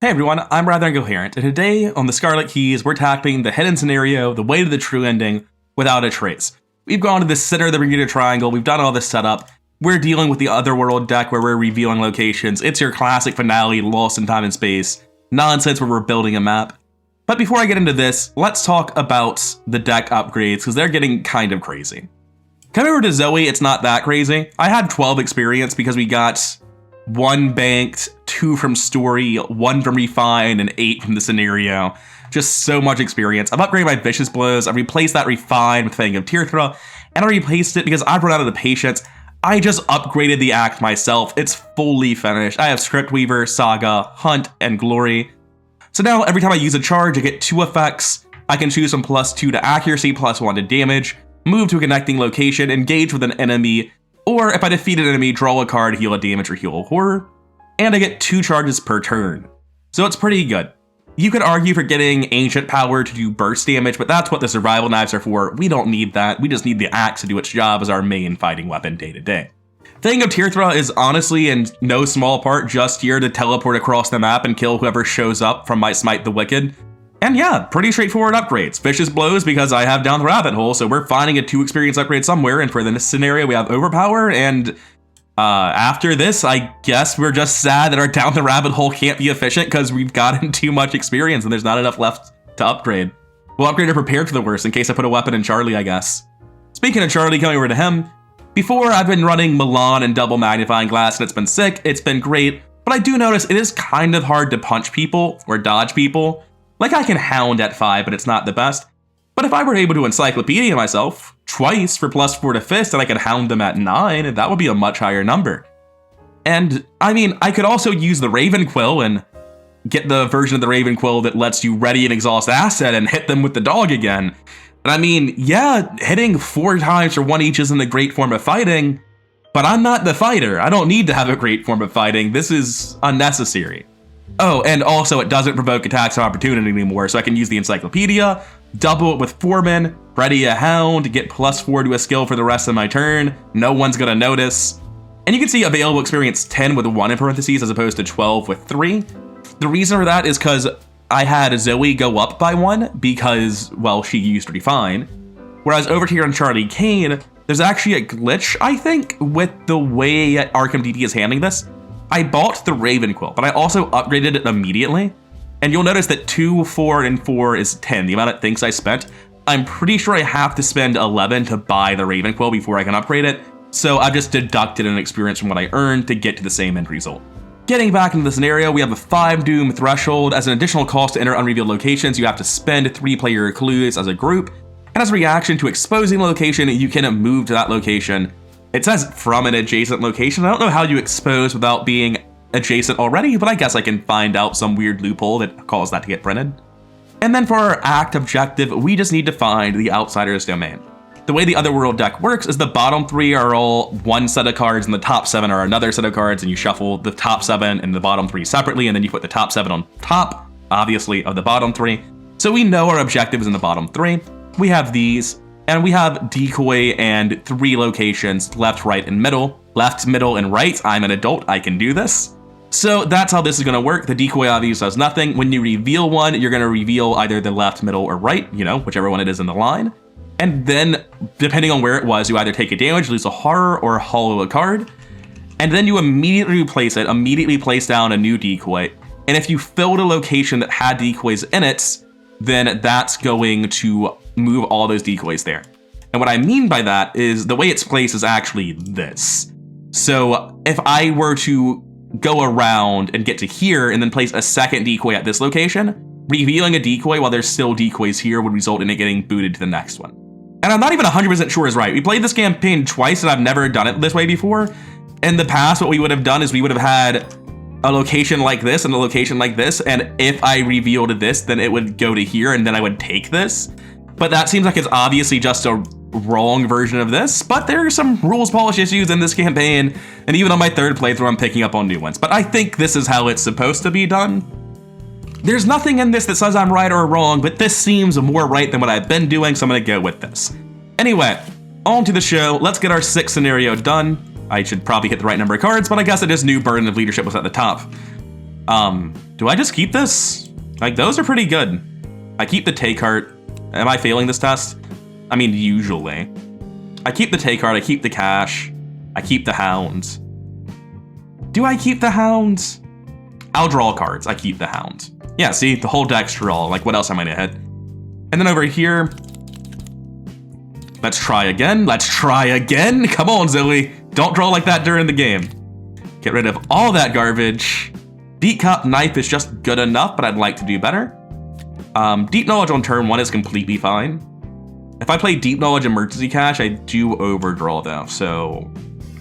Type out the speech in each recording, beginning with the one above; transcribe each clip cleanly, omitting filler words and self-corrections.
Hey everyone, I'm Rather Incoherent, and today on the Scarlet Keys, we're tackling the hidden scenario, the way to the true ending, without a trace. We've gone to the center of the Bermuda Triangle, we've done all this setup, we're dealing with the Otherworld deck where we're revealing locations, it's your classic finale, lost in time and space, nonsense where we're building a map. But before I get into this, let's talk about the deck upgrades, because they're getting kind of crazy. Coming over to Zoey, it's not that crazy. I had 12 experience because we got 1 banked, 2 from story, 1 from refine, and 8 from the scenario. Just so much experience. I've upgraded my vicious blows, I've replaced that refine with Fang of Tearthra, and I replaced it because I've run out of the patience. I just upgraded the act myself. It's fully finished. I have Script Weaver, Saga, Hunt, and Glory. So now every time I use a charge, I get 2 effects. I can choose from +2 to accuracy, +1 to damage, move to a connecting location, engage with an enemy, or if I defeat an enemy, draw a card, heal a damage, or heal a horror. And I get 2 charges per turn. So it's pretty good. You could argue for getting Ancient Power to do burst damage, but that's what the survival knives are for. We don't need that. We just need the axe to do its job as our main fighting weapon day to day. Fang of Tearthra is honestly, in no small part, just here to teleport across the map and kill whoever shows up from my Smite the Wicked. And yeah, pretty straightforward upgrades. Vicious Blows because I have Down the Rabbit Hole, so we're finding a 2 experience upgrade somewhere, and for this scenario we have Overpower, and after this, I guess we're just sad that our Down the Rabbit Hole can't be efficient because we've gotten too much experience and there's not enough left to upgrade. We'll upgrade or prepared for the worst in case I put a weapon in Charlie, I guess. Speaking of Charlie, coming over to him, before I've been running Milan and double magnifying glass and it's been sick, it's been great, but I do notice it is kind of hard to punch people or dodge people. Like I can hound at 5, but it's not the best. But if I were able to encyclopedia myself twice for +4 to fist and I could hound them at 9, that would be a much higher number. And I mean, I could also use the Raven Quill and get the version of the Raven Quill that lets you ready and exhaust asset and hit them with the dog again. And I mean, yeah, hitting 4 times for 1 each isn't a great form of fighting, but I'm not the fighter. I don't need to have a great form of fighting. This is unnecessary. Oh, and also it doesn't provoke attacks of opportunity anymore, so I can use the encyclopedia, double it with Foreman, ready a hound, get +4 to a skill for the rest of my turn. No one's gonna notice. And you can see available experience 10 with 1 in parentheses as opposed to 12 with 3. The reason for that is because I had Zoey go up by 1 because, well, she used refine. Whereas over here on Charlie Kane, there's actually a glitch, I think, with the way Arkham DD is handling this. I bought the Raven Quill, but I also upgraded it immediately. And you'll notice that 2, 4, and 4 is 10, the amount it thinks I spent. I'm pretty sure I have to spend 11 to buy the Raven Quill before I can upgrade it, so I've just deducted an experience from what I earned to get to the same end result. Getting back into the scenario, we have a 5 Doom threshold. As an additional cost to enter unrevealed locations, you have to spend 3-player clues as a group, and as a reaction to exposing a location, you can move to that location. It says from an adjacent location. I don't know how you expose without being adjacent already, but I guess I can find out some weird loophole that caused that to get printed. And then for our act objective, we just need to find the Outsider's Domain. The way the Otherworld deck works is the bottom 3 are all 1 set of cards and the top 7 are another set of cards, and you shuffle the top 7 and the bottom 3 separately, and then you put the top 7 on top, obviously, of the bottom 3. So we know our objective is in the bottom 3. We have these, and we have decoy and 3 locations, left, right, and middle. Left, middle, and right. I'm an adult, I can do this. So that's how this is gonna work. The decoy obviously does nothing. When you reveal one, you're gonna reveal either the left, middle, or right, you know, whichever one it is in the line. And then, depending on where it was, you either take a damage, lose a horror, or hollow a card. And then you immediately replace it, immediately place down a new decoy. And if you filled a location that had decoys in it, then that's going to move all those decoys there. And what I mean by that is the way it's placed is actually this. So if I were to go around and get to here and then place a second decoy at this location, revealing a decoy while there's still decoys here would result in it getting booted to the next one. And I'm not even 100% sure is right. We played this campaign twice and I've never done it this way before. In the past, what we would have done is we would have had a location like this and a location like this, and if I revealed this, then it would go to here and then I would take this. But that seems like it's obviously just a wrong version of this, but there are some rules polish issues in this campaign, and even on my 3rd playthrough, I'm picking up on new ones. But I think this is how it's supposed to be done. There's nothing in this that says I'm right or wrong, but this seems more right than what I've been doing, so I'm gonna go with this. Anyway, on to the show. Let's get our 6th scenario done. I should probably hit the right number of cards, but I guess I just knew Burden of Leadership was at the top. Do I just keep this? Like, those are pretty good. I keep the take heart. Am I failing this test? I mean, usually. I keep the take heart, I keep the cash, I keep the hound. Do I keep the hound? I'll draw cards, I keep the hound. Yeah, see, the whole deck's draw. Like, what else am I gonna hit? And then over here, let's try again. Let's try again. Come on, Zoey. Don't draw like that during the game. Get rid of all that garbage. Deep Cup Knife is just good enough, but I'd like to do better. Deep Knowledge on turn 1 is completely fine. If I play Deep Knowledge Emergency Cash, I do overdraw though, so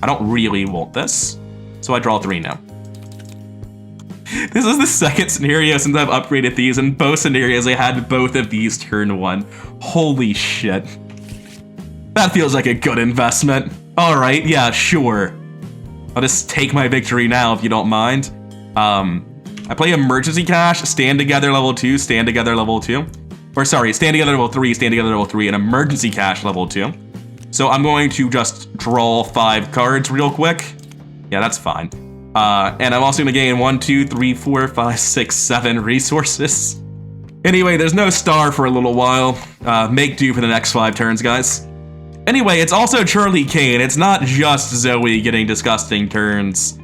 I don't really want this. So I draw 3 now. This is the second scenario since I've upgraded these. In both scenarios, I had both of these turn 1. Holy shit. That feels like a good investment. All right, yeah, sure. I'll just take my victory now if you don't mind. I play Emergency Cash, Stand Together level 2, Stand Together level 2. Or sorry, Stand Together level 3, Stand Together level 3, and Emergency Cash level 2. So I'm going to just draw 5 cards real quick. Yeah, that's fine. And I'm also gonna gain 1, 2, 3, 4, 5, 6, 7 resources. Anyway, there's no star for a little while. Make do for the next 5 turns, guys. Anyway, it's also Charlie Kane. It's not just Zoey getting disgusting turns.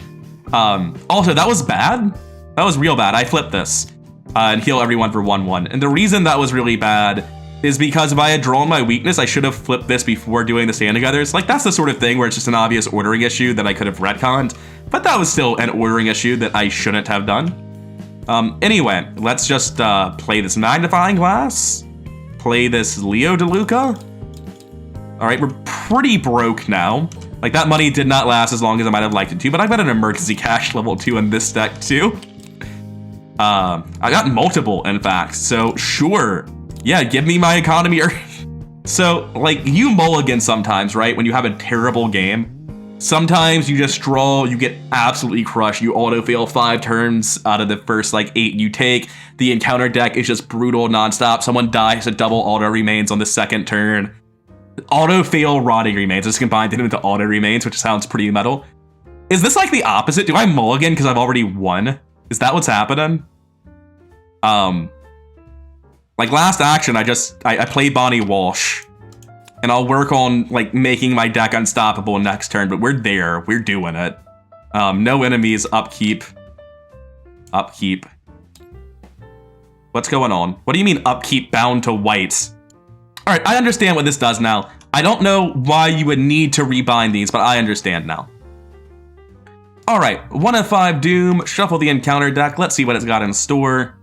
Also, that was bad. That was real bad. I flipped this and heal everyone for 1/1. And the reason that was really bad is because if I had drawn my weakness, I should have flipped this before doing the stand togethers. Like, that's the sort of thing where it's just an obvious ordering issue that I could have retconned, but that was still an ordering issue that I shouldn't have done. Anyway, let's just play this magnifying glass, play this Leo DeLuca. All right, we're pretty broke now. Like, that money did not last as long as I might have liked it to, but I've got an emergency cash level 2 in this deck too. I got multiple, in fact, so sure. Yeah, give me my economy. So, like, you mulligan sometimes, right? When you have a terrible game. Sometimes you just draw, you get absolutely crushed. You auto-fail 5 turns out of the first, like, 8 you take. The encounter deck is just brutal nonstop. Someone dies, a double auto remains on the second turn. Auto-fail rotting remains. Just combined it into auto remains, which sounds pretty metal. Is this like the opposite? Do I mulligan because I've already won? Is that what's happening? Like last action, I play Bonnie Walsh, and I'll work on like making my deck unstoppable next turn. But we're there, we're doing it. No enemies, upkeep. Upkeep. What's going on? What do you mean upkeep bound to white? All right, I understand what this does now. I don't know why you would need to rebind these, but I understand now. All right, 1 of 5 Doom, shuffle the encounter deck. Let's see what it's got in store.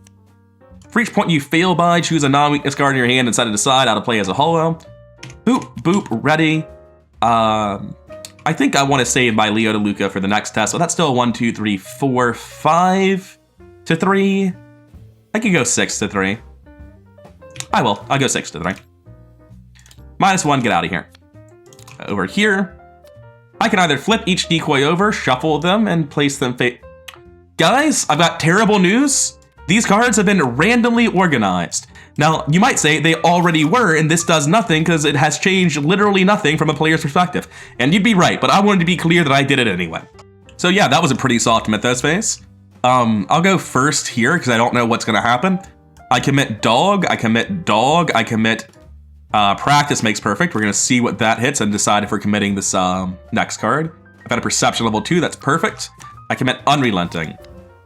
For each point you fail by, choose a non-weakness card in your hand and set it aside how to play as a holo. Boop, boop, ready. I think I want to save my Leo DeLuca for the next test, so that's still 1, 2, 3, 4, 5 to 3. I could go 6 to 3. I will. I'll go 6 to 3. -1, get out of here. Over here, I can either flip each decoy over, shuffle them, and place them Guys, I've got terrible news. These cards have been randomly organized. Now, you might say they already were, and this does nothing because it has changed literally nothing from a player's perspective. And you'd be right, but I wanted to be clear that I did it anyway. So yeah, that was a pretty soft Mythos phase. I'll go first here because I don't know what's gonna happen. I commit dog, I commit dog, I commit practice makes perfect. We're gonna see what that hits and decide if we're committing this next card. I've got a perception level 2, that's perfect. I commit unrelenting.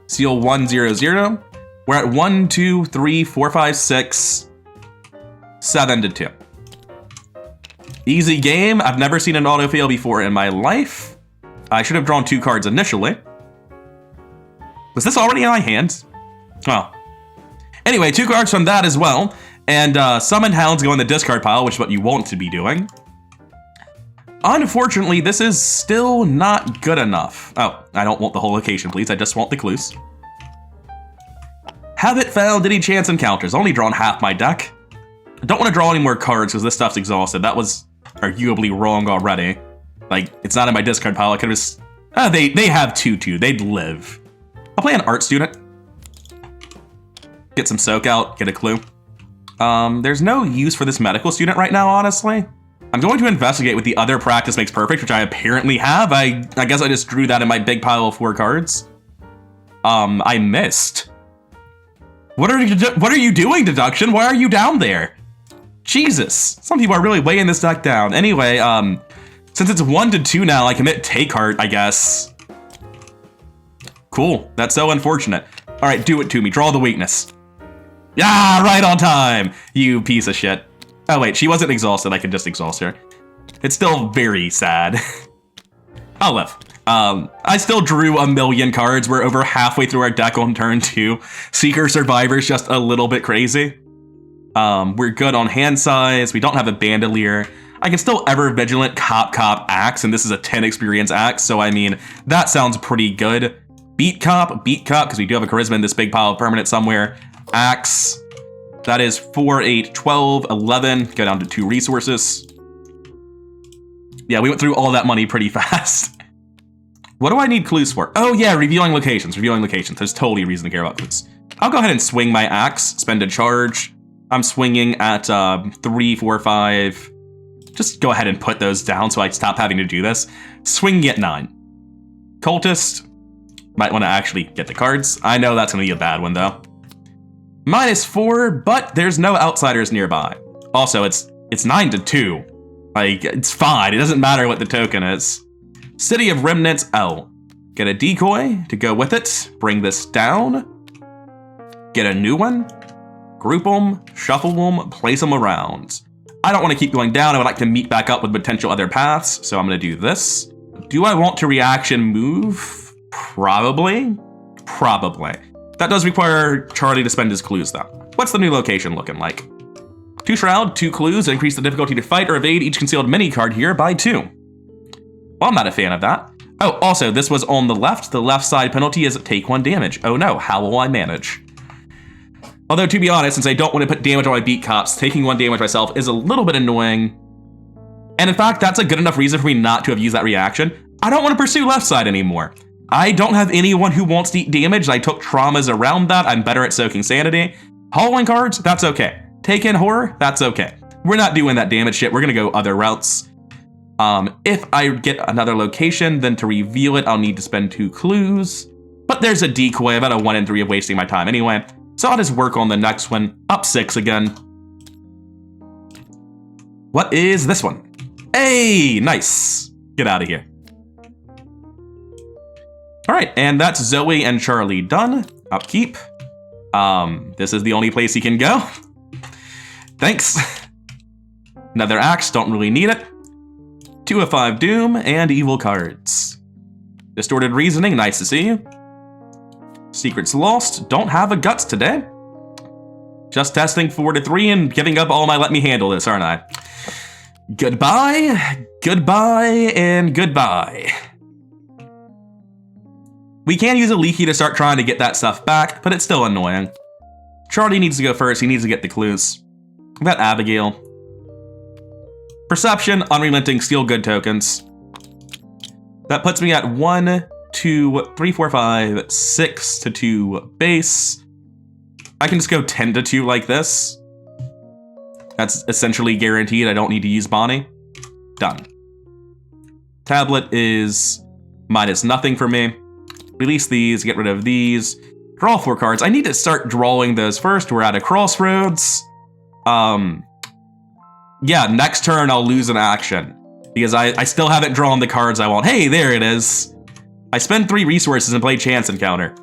Seal 1, 0, 0. We're at 1, 2, 3, 4, 5, 6, 7 to 2. Easy game. I've never seen an auto fail before in my life. I should have drawn 2 cards initially. Was this already in my hand? Oh. Anyway, 2 cards from that as well. And Summoned Hounds go in the discard pile, which is what you want to be doing. Unfortunately, this is still not good enough. Oh, I don't want the whole location, please. I just want the clues. Haven't found any chance encounters. Only drawn half my deck. I don't want to draw any more cards because this stuff's exhausted. That was arguably wrong already. Like, it's not in my discard pile. I could just... they have 2/2. They'd live. I'll play an art student. Get some soak out. Get a clue. There's no use for this medical student right now, honestly. I'm going to investigate with the other practice makes perfect, which I apparently have. I guess I just drew that in my big pile of 4 cards. I missed. What are you doing, Deduction? Why are you down there? Jesus, some people are really weighing this deck down. Anyway, since it's 1-2 now, I commit Take Heart, I guess. Cool, that's so unfortunate. All right, do it to me, draw the weakness. Yeah, right on time, you piece of shit. Oh wait, she wasn't exhausted, I could just exhaust her. It's still very sad. I'll live. I still drew a million cards. We're over halfway through our deck on turn 2. Seeker Survivor's just a little bit crazy. We're good on hand size. We don't have a Bandolier. I can still Ever Vigilant Cop Axe, and this is a 10 experience Axe, so I mean, that sounds pretty good. Beat Cop, because we do have a Charisma in this big pile of permanent somewhere. Axe, that is 4, 8, 12, 11. Go down to 2 resources. Yeah, we went through all that money pretty fast. What do I need clues for? Oh yeah, revealing locations. There's totally a reason to care about clues. I'll go ahead and swing my axe, spend a charge. I'm swinging at 3, 4, 5. Just go ahead and put those down so I stop having to do this. Swinging at 9. Cultist. Might want to actually get the cards. I know that's going to be a bad one though. -4, but there's no outsiders nearby. Also, it's 9-2. Like, it's fine. It doesn't matter what the token is. City of Remnants L. Get a decoy to go with it. Bring this down. Get a new one. Group them, shuffle them, place them around. I don't want to keep going down. I would like to meet back up with potential other paths, so I'm going to do this. Do I want to reaction move? Probably. That does require Charlie to spend his clues, though. What's the new location looking like? 2 Shroud, 2 clues, increase the difficulty to fight or evade each concealed mini card here by 2. Well, I'm not a fan of that. Oh, also, this was on the left. The left side penalty is take 1 damage. Oh no, how will I manage? Although, to be honest, since I don't want to put damage on my beat cops, taking 1 damage myself is a little bit annoying. And in fact, that's a good enough reason for me not to have used that reaction. I don't want to pursue left side anymore. I don't have anyone who wants to eat damage. I took traumas around that. I'm better at soaking sanity. Hauling cards, that's okay. Take in horror, that's okay. We're not doing that damage shit. We're gonna go other routes. If I get another location, then to reveal it, I'll need to spend 2 clues. But there's a decoy, about a 1 in 3 of wasting my time anyway. So I'll just work on the next one. Up 6 again. What is this one? Hey, nice. Get out of here. All right, and that's Zoe and Charlie done. Upkeep. This is the only place he can go. Thanks. Another axe, don't really need it. 2 of 5 Doom and evil cards. Distorted Reasoning, nice to see you. Secrets Lost, don't have a guts today. Just testing 4-3 and giving up all my let me handle this, aren't I? Goodbye, goodbye, and goodbye. We can use a Leaky to start trying to get that stuff back, but it's still annoying. Charlie needs to go first, he needs to get the clues. We've got Abigail. Perception, Unrelenting, Steal Good tokens. That puts me at 1, 2, 3, 4, 5, 6 to 2 base. I can just go 10 to 2 like this. That's essentially guaranteed. I don't need to use Bonnie. Done. Tablet is -0 for me. Release these, get rid of these. Draw 4 cards. I need to start drawing those first. We're at a crossroads. Yeah, next turn I'll lose an action because I still haven't drawn the cards I want. Hey, there it is. I spend 3 resources and play Chance Encounter.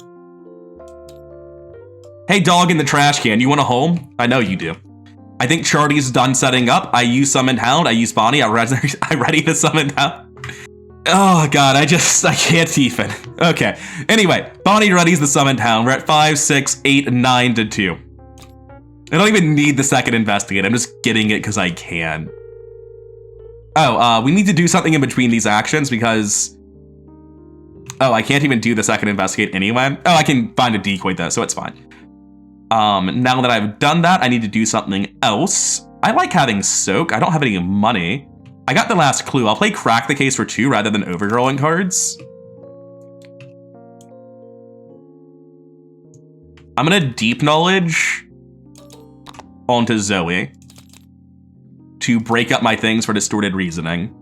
Hey, dog in the trash can, you want a home? I know you do. I think Charlie's done setting up. I use Summoned Hound. I use Bonnie. I'm ready to summon Hound. Oh god, I can't even. Okay. Anyway, Bonnie readies the Summoned Hound. We're at 5, 6, 8, 9 to 2. I don't even need the second investigate. I'm just getting it because I can. Oh, we need to do something in between these actions because... Oh, I can't even do the second investigate anyway. Oh, I can find a decoy though, so it's fine. Now that I've done that, I need to do something else. I like having soak. I don't have any money. I got the last clue. I'll play Crack the Case for 2 rather than overdrawing cards. I'm gonna Deep Knowledge onto Zoe to break up my things for Distorted Reasoning.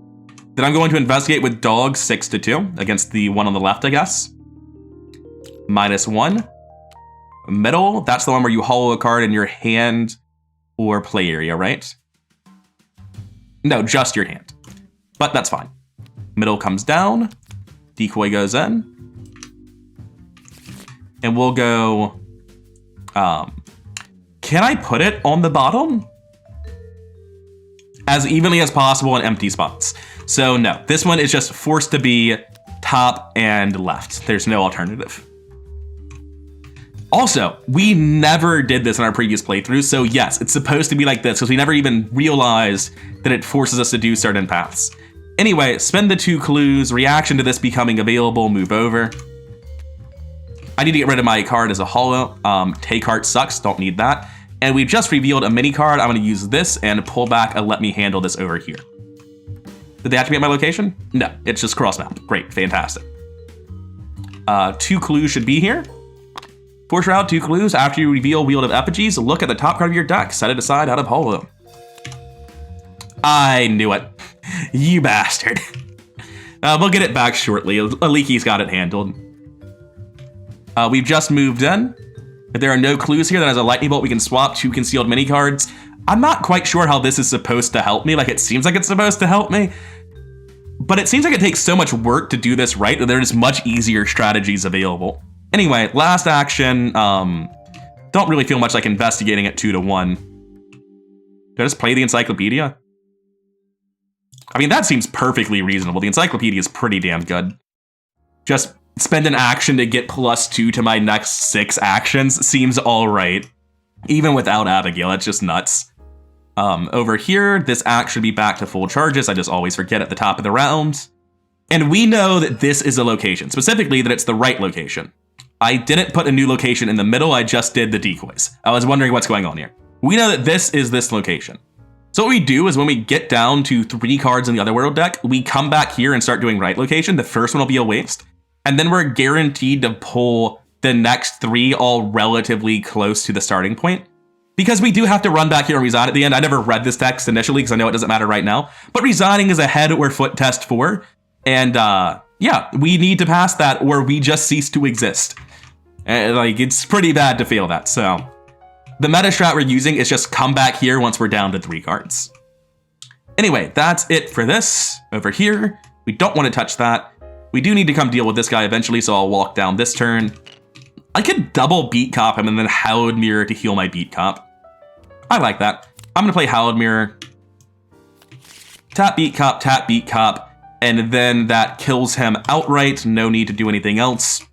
Then I'm going to investigate with Dog 6 to 2 against the one on the left, I guess. -1. Middle, that's the one where you hollow a card in your hand or play area, right? No, just your hand. But that's fine. Middle comes down. Decoy goes in. And we'll go... can I put it on the bottom? As evenly as possible in empty spots. So no, this one is just forced to be top and left. There's no alternative. Also, we never did this in our previous playthrough, so yes, it's supposed to be like this because we never even realized that it forces us to do certain paths. Anyway, spend the 2 clues, reaction to this becoming available, move over. I need to get rid of my card as a hollow. Take heart sucks, don't need that. And we've just revealed a mini card. I'm gonna use this and pull back a let me handle this over here. Did they have to be at my location? No, it's just cross map. Great, fantastic. 2 clues should be here. Force route, 2 clues. After you reveal Wheel of Effigies, look at the top card of your deck. Set it aside out of hollow. I knew it. You bastard. We'll get it back shortly. Aliki's got it handled. We've just moved in. If there are no clues here, then as a lightning bolt, we can swap 2 concealed mini cards. I'm not quite sure how this is supposed to help me. Like, it seems like it's supposed to help me. But it seems like it takes so much work to do this right that there's much easier strategies available. Anyway, last action. Don't really feel much like investigating at 2 to 1. Did I just play the encyclopedia? I mean, that seems perfectly reasonable. The encyclopedia is pretty damn good. Just spend an action to get +2 to my next 6 actions seems all right. Even without Abigail, it's just nuts. Over here, this act should be back to full charges. I just always forget at the top of the round. And we know that this is a location, specifically that it's the right location. I didn't put a new location in the middle, I just did the decoys. I was wondering what's going on here. We know that this is this location. So what we do is when we get down to 3 cards in the Otherworld deck, we come back here and start doing right location. The first one will be a waste. And then we're guaranteed to pull the next 3 all relatively close to the starting point. Because we do have to run back here and resign at the end. I never read this text initially because I know it doesn't matter right now. But resigning is a head or foot test 4. And yeah, we need to pass that or we just cease to exist. Like, it's pretty bad to fail that, so. The meta strat we're using is just come back here once we're down to 3 cards. Anyway, that's it for this. Over here, we don't want to touch that. We do need to come deal with this guy eventually, so I'll walk down this turn. I could double Beat Cop him and then Hallowed Mirror to heal my Beat Cop. I like that. I'm gonna play Hallowed Mirror. Tap Beat Cop, and then that kills him outright. No need to do anything else.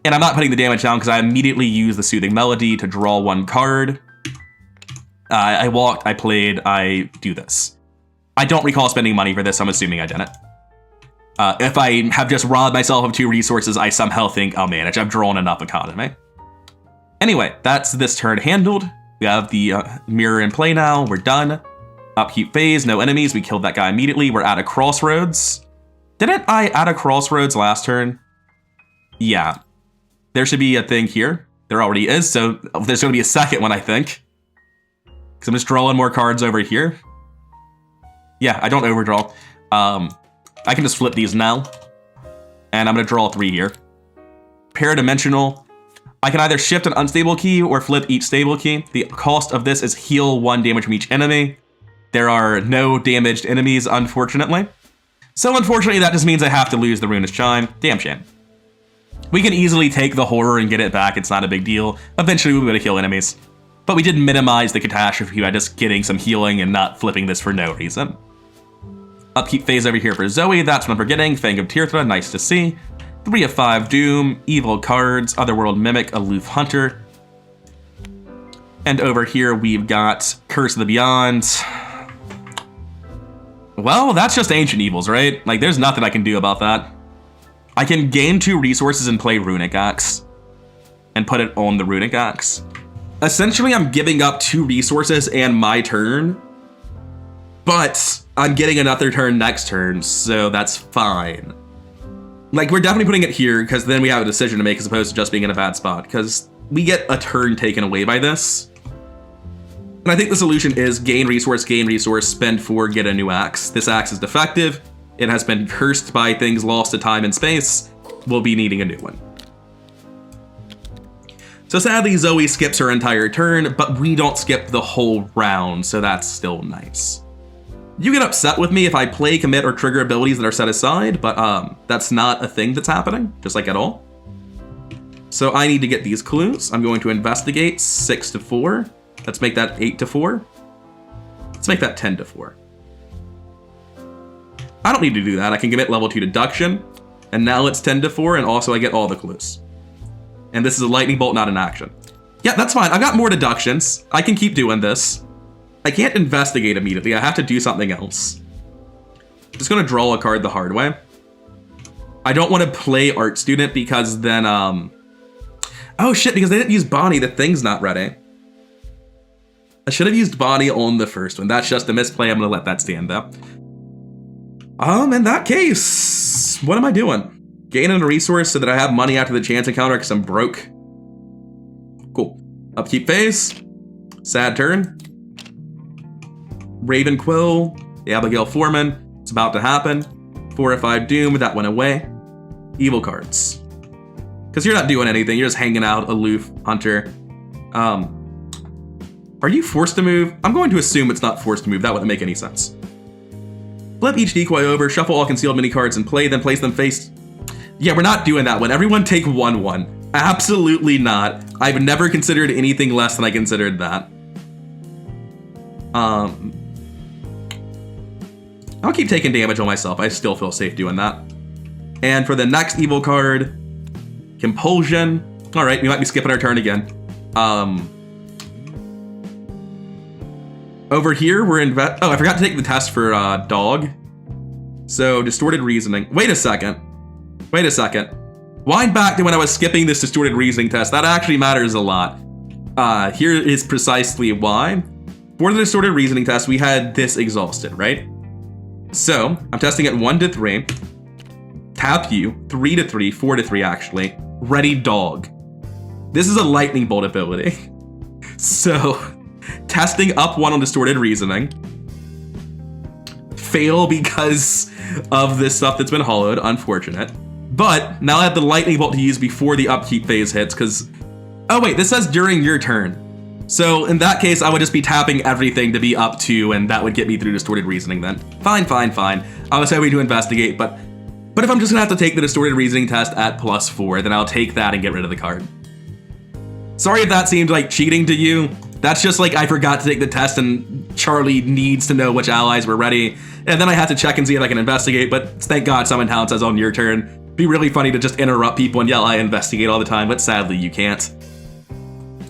And I'm not putting the damage down because I immediately use the Soothing Melody to draw 1 card. I walked, I played, I do this. I don't recall spending money for this, I'm assuming I didn't. If I have just robbed myself of 2 resources, I somehow think I'll manage. I've drawn enough economy. Anyway, that's this turn handled. We have the mirror in play now. We're done. Upkeep phase, no enemies. We killed that guy immediately. We're at a crossroads. Didn't I add a crossroads last turn? Yeah. There should be a thing here. There already is, so there's going to be a second one, I think. Because I'm just drawing more cards over here. Yeah, I don't overdraw. I can just flip these now. And I'm going to draw 3 here. Paradimensional. I can either shift an unstable key or flip each stable key. The cost of this is heal 1 damage from each enemy. There are no damaged enemies, unfortunately. So unfortunately, that just means I have to lose the Runic Chime. Damn shame. We can easily take the horror and get it back. It's not a big deal. Eventually, we'll be able to kill enemies. But we did minimize the catastrophe by just getting some healing and not flipping this for no reason. Upkeep phase over here for Zoe. That's what I'm forgetting. Fang of Tirthra, nice to see. 3 of 5 Doom, Evil Cards, Otherworld Mimic, Aloof Hunter. And over here, we've got Curse of the Beyond. Well, that's just Ancient Evils, right? Like, there's nothing I can do about that. I can gain 2 resources and play Runic Axe. And put it on the Runic Axe. Essentially, I'm giving up 2 resources and my turn. But I'm getting another turn next turn, so that's fine. Like, we're definitely putting it here, because then we have a decision to make as opposed to just being in a bad spot. Because we get a turn taken away by this. And I think the solution is gain resource, spend 4, get a new axe. This axe is defective. It has been cursed by things lost to time and space. We'll be needing a new one. So sadly, Zoe skips her entire turn, but we don't skip the whole round, so that's still nice. You get upset with me if I play, commit, or trigger abilities that are set aside, but that's not a thing that's happening, just like at all. So I need to get these clues. I'm going to investigate 6 to 4. Let's make that 8 to 4. Let's make that 10 to 4. I don't need to do that. I can commit level 2 deduction, and now it's 10 to 4, and also I get all the clues. And this is a lightning bolt, not an action. Yeah, that's fine. I've got more deductions. I can keep doing this. I can't investigate immediately. I have to do something else. Just gonna draw a card the hard way. I don't want to play Art Student because then, oh shit, because they didn't use Bonnie, the thing's not ready. I should have used Bonnie on the first one. That's just a misplay. I'm gonna let that stand though. In that case, what am I doing? Gaining a resource so that I have money after the chance encounter because I'm broke. Cool. Upkeep phase. Sad turn. Raven Quill. The Abigail Foreman. It's about to happen. 4 or 5 Doom. That went away. Evil cards. Because you're not doing anything. You're just hanging out, aloof, hunter. Are you forced to move? I'm going to assume it's not forced to move. That wouldn't make any sense. Flip each decoy over, shuffle all concealed mini cards in play, then place them face. Yeah, we're not doing that one. Everyone take 1/1. Absolutely not. I've never considered anything less than I considered that. I'll keep taking damage on myself. I still feel safe doing that. And for the next evil card, Compulsion. All right, we might be skipping our turn again. Over here, we're oh, I forgot to take the test for dog. So distorted reasoning. Wait a second. Wind back to when I was skipping this distorted reasoning test. That actually matters a lot. Here is precisely why. For the distorted reasoning test, we had this exhausted, right? So I'm testing it 1 to 3. Tap you, 3 to 3, 4 to 3 actually. Ready dog. This is a lightning bolt ability. So testing up 1 on distorted reasoning. Fail because of this stuff that's been hollowed, unfortunate. But now I have the lightning bolt to use before the upkeep phase hits because, oh wait, this says during your turn. So in that case, I would just be tapping everything to be up 2 and that would get me through distorted reasoning then. Fine. I was hoping to investigate, but if I'm just gonna have to take the distorted reasoning test at +4, then I'll take that and get rid of the card. Sorry if that seemed like cheating to you. That's just like I forgot to take the test and Charlie needs to know which allies were ready. And then I have to check and see if I can investigate, but thank God Summon Talent says on your turn. It'd be really funny to just interrupt people and yell I investigate all the time, but sadly you can't.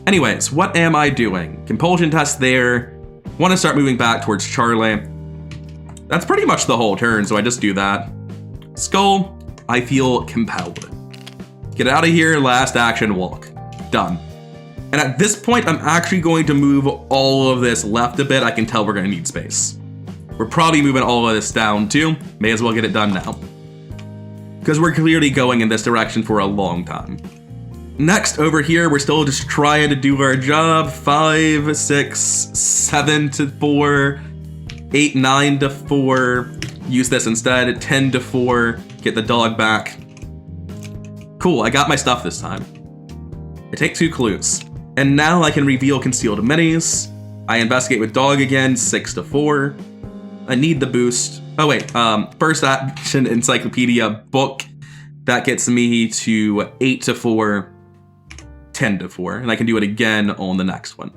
Anyways, what am I doing? Compulsion test there. Want to start moving back towards Charlie. That's pretty much the whole turn, so I just do that. Skull, I feel compelled. Get out of here, last action, walk. Done. And at this point, I'm actually going to move all of this left a bit. I can tell we're going to need space. We're probably moving all of this down too. May as well get it done now. Because we're clearly going in this direction for a long time. Next, over here, we're still just trying to do our job. 5, 6, 7 to 4, 8, 9 to 4. Use this instead, 10 to 4. Get the dog back. Cool, I got my stuff this time. I take 2 clues. And now I can reveal concealed minis. I investigate with dog again, 6 to 4. I need the boost. Oh wait, first action encyclopedia book. That gets me to 8 to 4, 10 to 4. And I can do it again on the next one.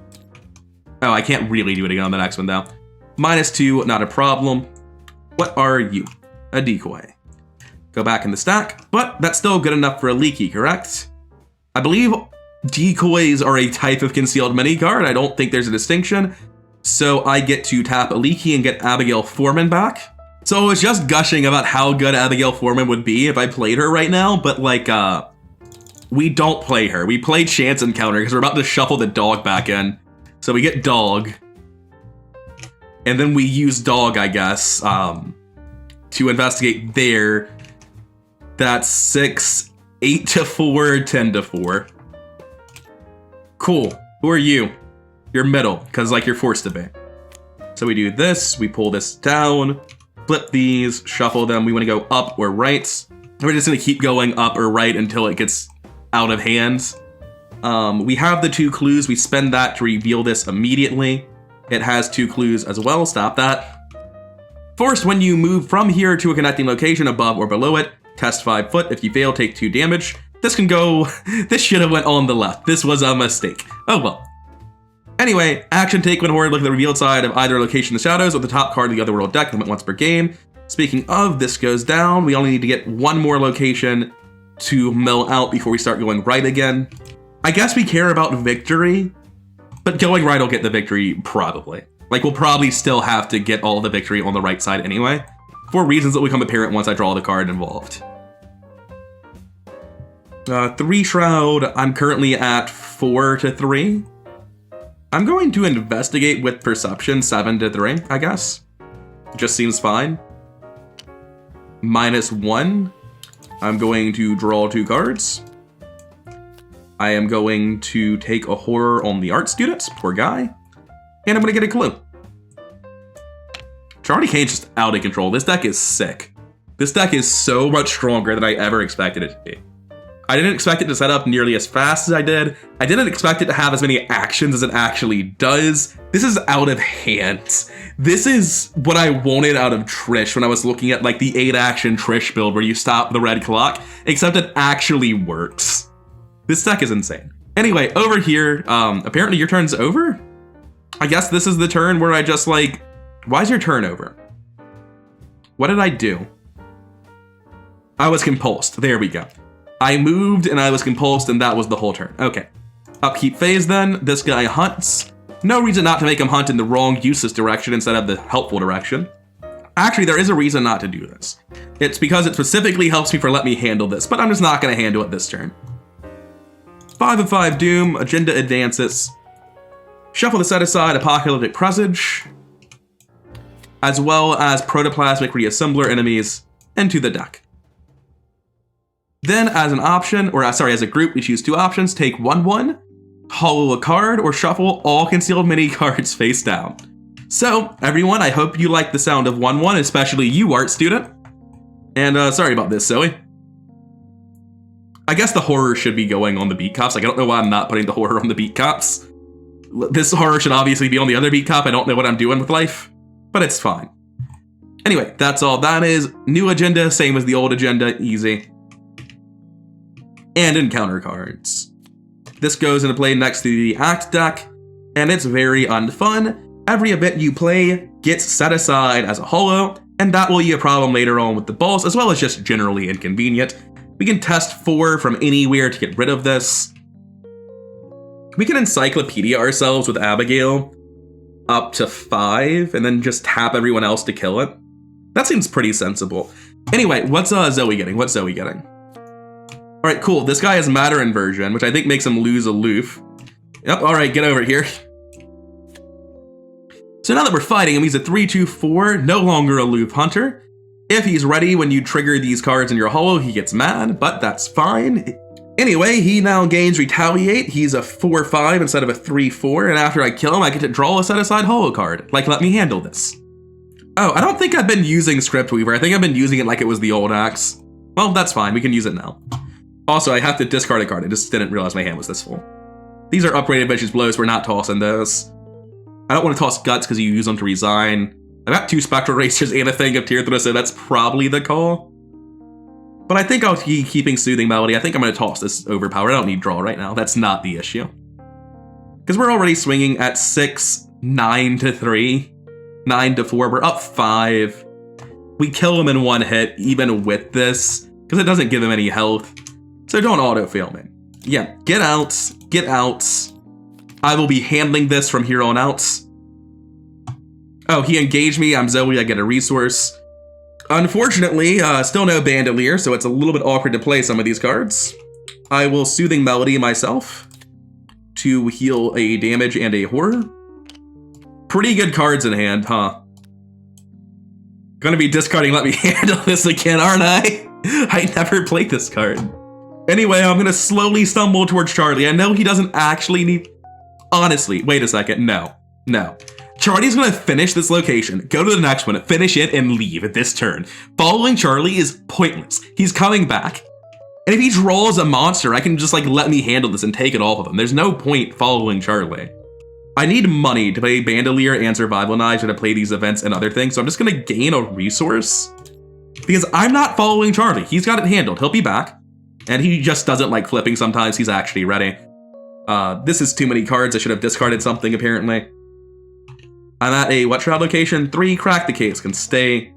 Oh, I can't really do it again on the next one though. -2, not a problem. What are you? A decoy. Go back in the stack, but that's still good enough for a leaky, correct? I believe decoys are a type of concealed mini card. I don't think there's a distinction. So I get to tap a leaky and get Abigail Foreman back. So I was just gushing about how good Abigail Foreman would be if I played her right now, but like, we don't play her. We play Chance Encounter because we're about to shuffle the dog back in. So we get dog. And then we use dog, I guess, to investigate there. That's 6, 8 to 4, 10 to 4. Cool. Who are you? You're middle, because like you're forced to be. So we do this, we pull this down, flip these, shuffle them. We want to go up or right. We're just going to keep going up or right until it gets out of hand. We have the 2 clues. We spend that to reveal this immediately. It has 2 clues as well. Stop that. First, when you move from here to a connecting location above or below it, test 5 foot. If you fail, take 2 damage. This can go... This should have went on the left. This was a mistake. Oh well. Anyway, action take when horror, look at the revealed side of either location in the shadows or the top card of the Otherworld deck, limit once per game. Speaking of, this goes down. We only need to get 1 more location to mill out before we start going right again. I guess we care about victory, but going right will get the victory probably. Like, we'll probably still have to get all the victory on the right side anyway, for reasons that will become apparent once I draw the card involved. 3 Shroud, I'm currently at 4-3. I'm going to investigate with Perception, 7-3, I guess. Just seems fine. -1. I'm going to draw 2 cards. I am going to take a horror on the art students, poor guy. And I'm going to get a clue. Charlie Kane's just out of control. This deck is sick. This deck is so much stronger than I ever expected it to be. I didn't expect it to set up nearly as fast as I did. I didn't expect it to have as many actions as it actually does. This is out of hand. This is what I wanted out of Trish when I was looking at like the 8-action Trish build where you stop the red clock, except it actually works. This deck is insane. Anyway, over here, apparently your turn's over? I guess this is the turn where I just like, why is your turn over? What did I do? I was compulsed. There we go. I moved and I was compulsed and that was the whole turn. Okay. Upkeep phase then. This guy hunts. No reason not to make him hunt in the wrong useless direction instead of the helpful direction. Actually, there is a reason not to do this. It's because it specifically helps me for let me handle this, but I'm just not going to handle it this turn. 5/5 Doom. Agenda advances. Shuffle the set aside Apocalyptic Presage, as well as Protoplasmic Reassembler enemies into the deck. Then as an option, or sorry, as a group, we choose 2 options. Take 1/1, hollow a card, or shuffle all concealed mini cards face down. So, everyone, I hope you like the sound of 1/1, especially you, art student. And sorry about this, Zoe. I guess the horror should be going on the beat cops. Like, I don't know why I'm not putting the horror on the beat cops. This horror should obviously be on the other beat cop. I don't know what I'm doing with life, but it's fine. Anyway, that's all that is. New agenda, same as the old agenda, easy. And encounter cards. This goes into play next to the Act deck, and it's very unfun. Every event you play gets set aside as a holo, and that will be a problem later on with the boss, as well as just generally inconvenient. We can test 4 from anywhere to get rid of this. We can encyclopedia ourselves with Abigail up to 5, and then just tap everyone else to kill it. That seems pretty sensible. Anyway, what's Zoe getting? What's Zoe getting? All right, cool. This guy has matter inversion, which I think makes him lose aloof. Yep, all right, get over here. So now that we're fighting him, he's a 3/2/4, no longer aloof hunter. If he's ready when you trigger these cards in your holo, he gets mad, but that's fine. Anyway, he now gains Retaliate. He's a 4/5 instead of a 3/4, and after I kill him, I get to draw a set-aside holo card. Like, let me handle this. Oh, I don't think I've been using Script Weaver. I think I've been using it like it was the old axe. Well, that's fine. We can use it now. Also, I have to discard a card. I just didn't realize my hand was this full. These are upgraded Vicious Blows. We're not tossing those. I don't want to toss Guts because you use them to resign. I've got 2 Spectral Racers and a thing of Tearthrow, so that's probably the call. But I think I'll keep keeping Soothing Melody. I think I'm going to toss this Overpower. I don't need draw right now. That's not the issue. Because we're already swinging at 6, 9-3, 9-4. We're up 5. We kill him in 1 hit, even with this, because it doesn't give him any health. So don't auto-fail me. Yeah, get out, get out. I will be handling this from here on out. Oh, he engaged me. I'm Zoe. I get a resource. Unfortunately, still no Bandolier, so it's a little bit awkward to play some of these cards. I will Soothing Melody myself to heal a damage and a horror. Pretty good cards in hand, huh? Gonna be discarding Let Me Handle This again, aren't I? I never played this card. Anyway, I'm gonna slowly stumble towards Charlie. I know he doesn't actually need... Honestly, wait a second. No. Charlie's gonna finish this location, go to the next one, finish it, and leave at this turn. Following Charlie is pointless. He's coming back. And if he draws a monster, I can just like let me handle this and take it off of him. There's no point following Charlie. I need money to play Bandolier and Survival Knives or to play these events and other things, so I'm just gonna gain a resource because I'm not following Charlie. He's got it handled. He'll be back. And he just doesn't like flipping sometimes. He's actually ready. This is too many cards. I should have discarded something, apparently. I'm at a what shroud location? 3, crack the case, can stay.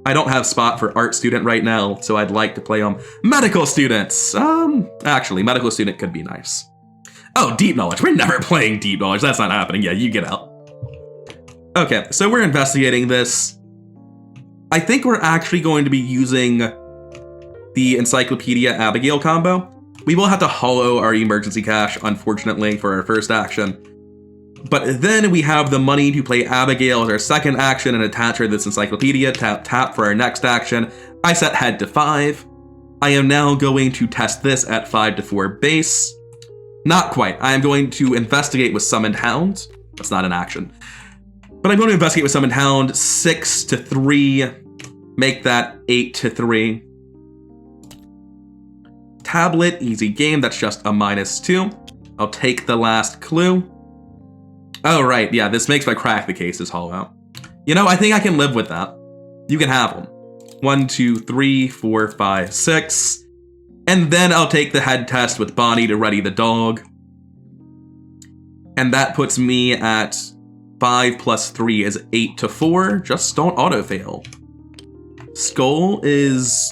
I don't have spot for art student right now, so I'd like to play medical students. Actually, medical student could be nice. Oh, deep knowledge. We're never playing deep knowledge. That's not happening. Yeah, you get out. Okay, so we're investigating this. I think we're actually going to be using the Encyclopedia Abigail combo. We will have to hollow our emergency cache, unfortunately, for our first action. But then we have the money to play Abigail as our second action and attach her to this encyclopedia, tap for our next action. I set head to 5. I am now going to test this at 5 to 4 base. Not quite. I am going to investigate with Summoned Hound. That's not an action. But I'm going to investigate with Summoned Hound, 6 to 3. Make that 8 to 3. Tablet, easy game. That's just a -2. I'll take the last clue. Oh, right. Yeah, this makes my crack the cases hollow. You know, I think I can live with that. You can have them. 1, 2, 3, 4, 5, 6. And then I'll take the head test with Bonnie to ready the dog. And that puts me at 5 plus 3 is 8 to 4. Just don't auto-fail. Skull is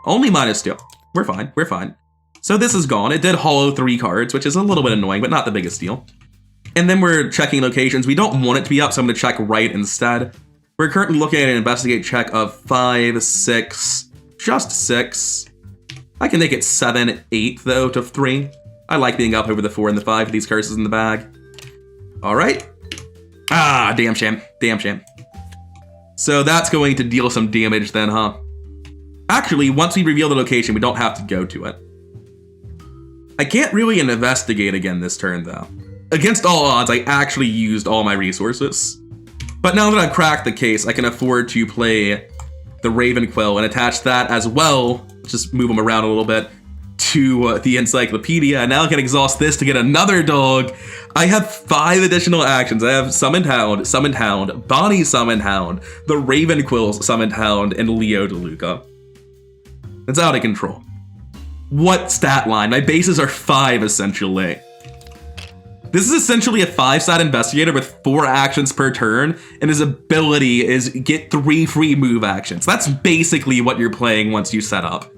only -2. We're fine. We're fine. So this is gone. It did hollow 3 cards, which is a little bit annoying, but not the biggest deal. And then we're checking locations. We don't want it to be up, so I'm going to check right instead. We're currently looking at an investigate check of 5, 6, just 6. I can make it 7, 8, though, to 3. I like being up over the 4 and the 5 with these curses in the bag. All right. Ah, damn shame. Damn shame. So that's going to deal some damage then, huh? Actually, once we reveal the location, we don't have to go to it. I can't really investigate again this turn, though. Against all odds, I actually used all my resources. But now that I've cracked the case, I can afford to play the Ravenquill and attach that as well, just move them around a little bit, to the encyclopedia. And now I can exhaust this to get another dog. I have 5 additional actions. I have Summoned Hound, Bonnie Summoned Hound, the Ravenquill's Summoned Hound, and Leo DeLuca. It's out of control. What stat line? My bases are 5, essentially. This is essentially a 5-stat investigator with 4 actions per turn, and his ability is get 3 free move actions. That's basically what you're playing once you set up.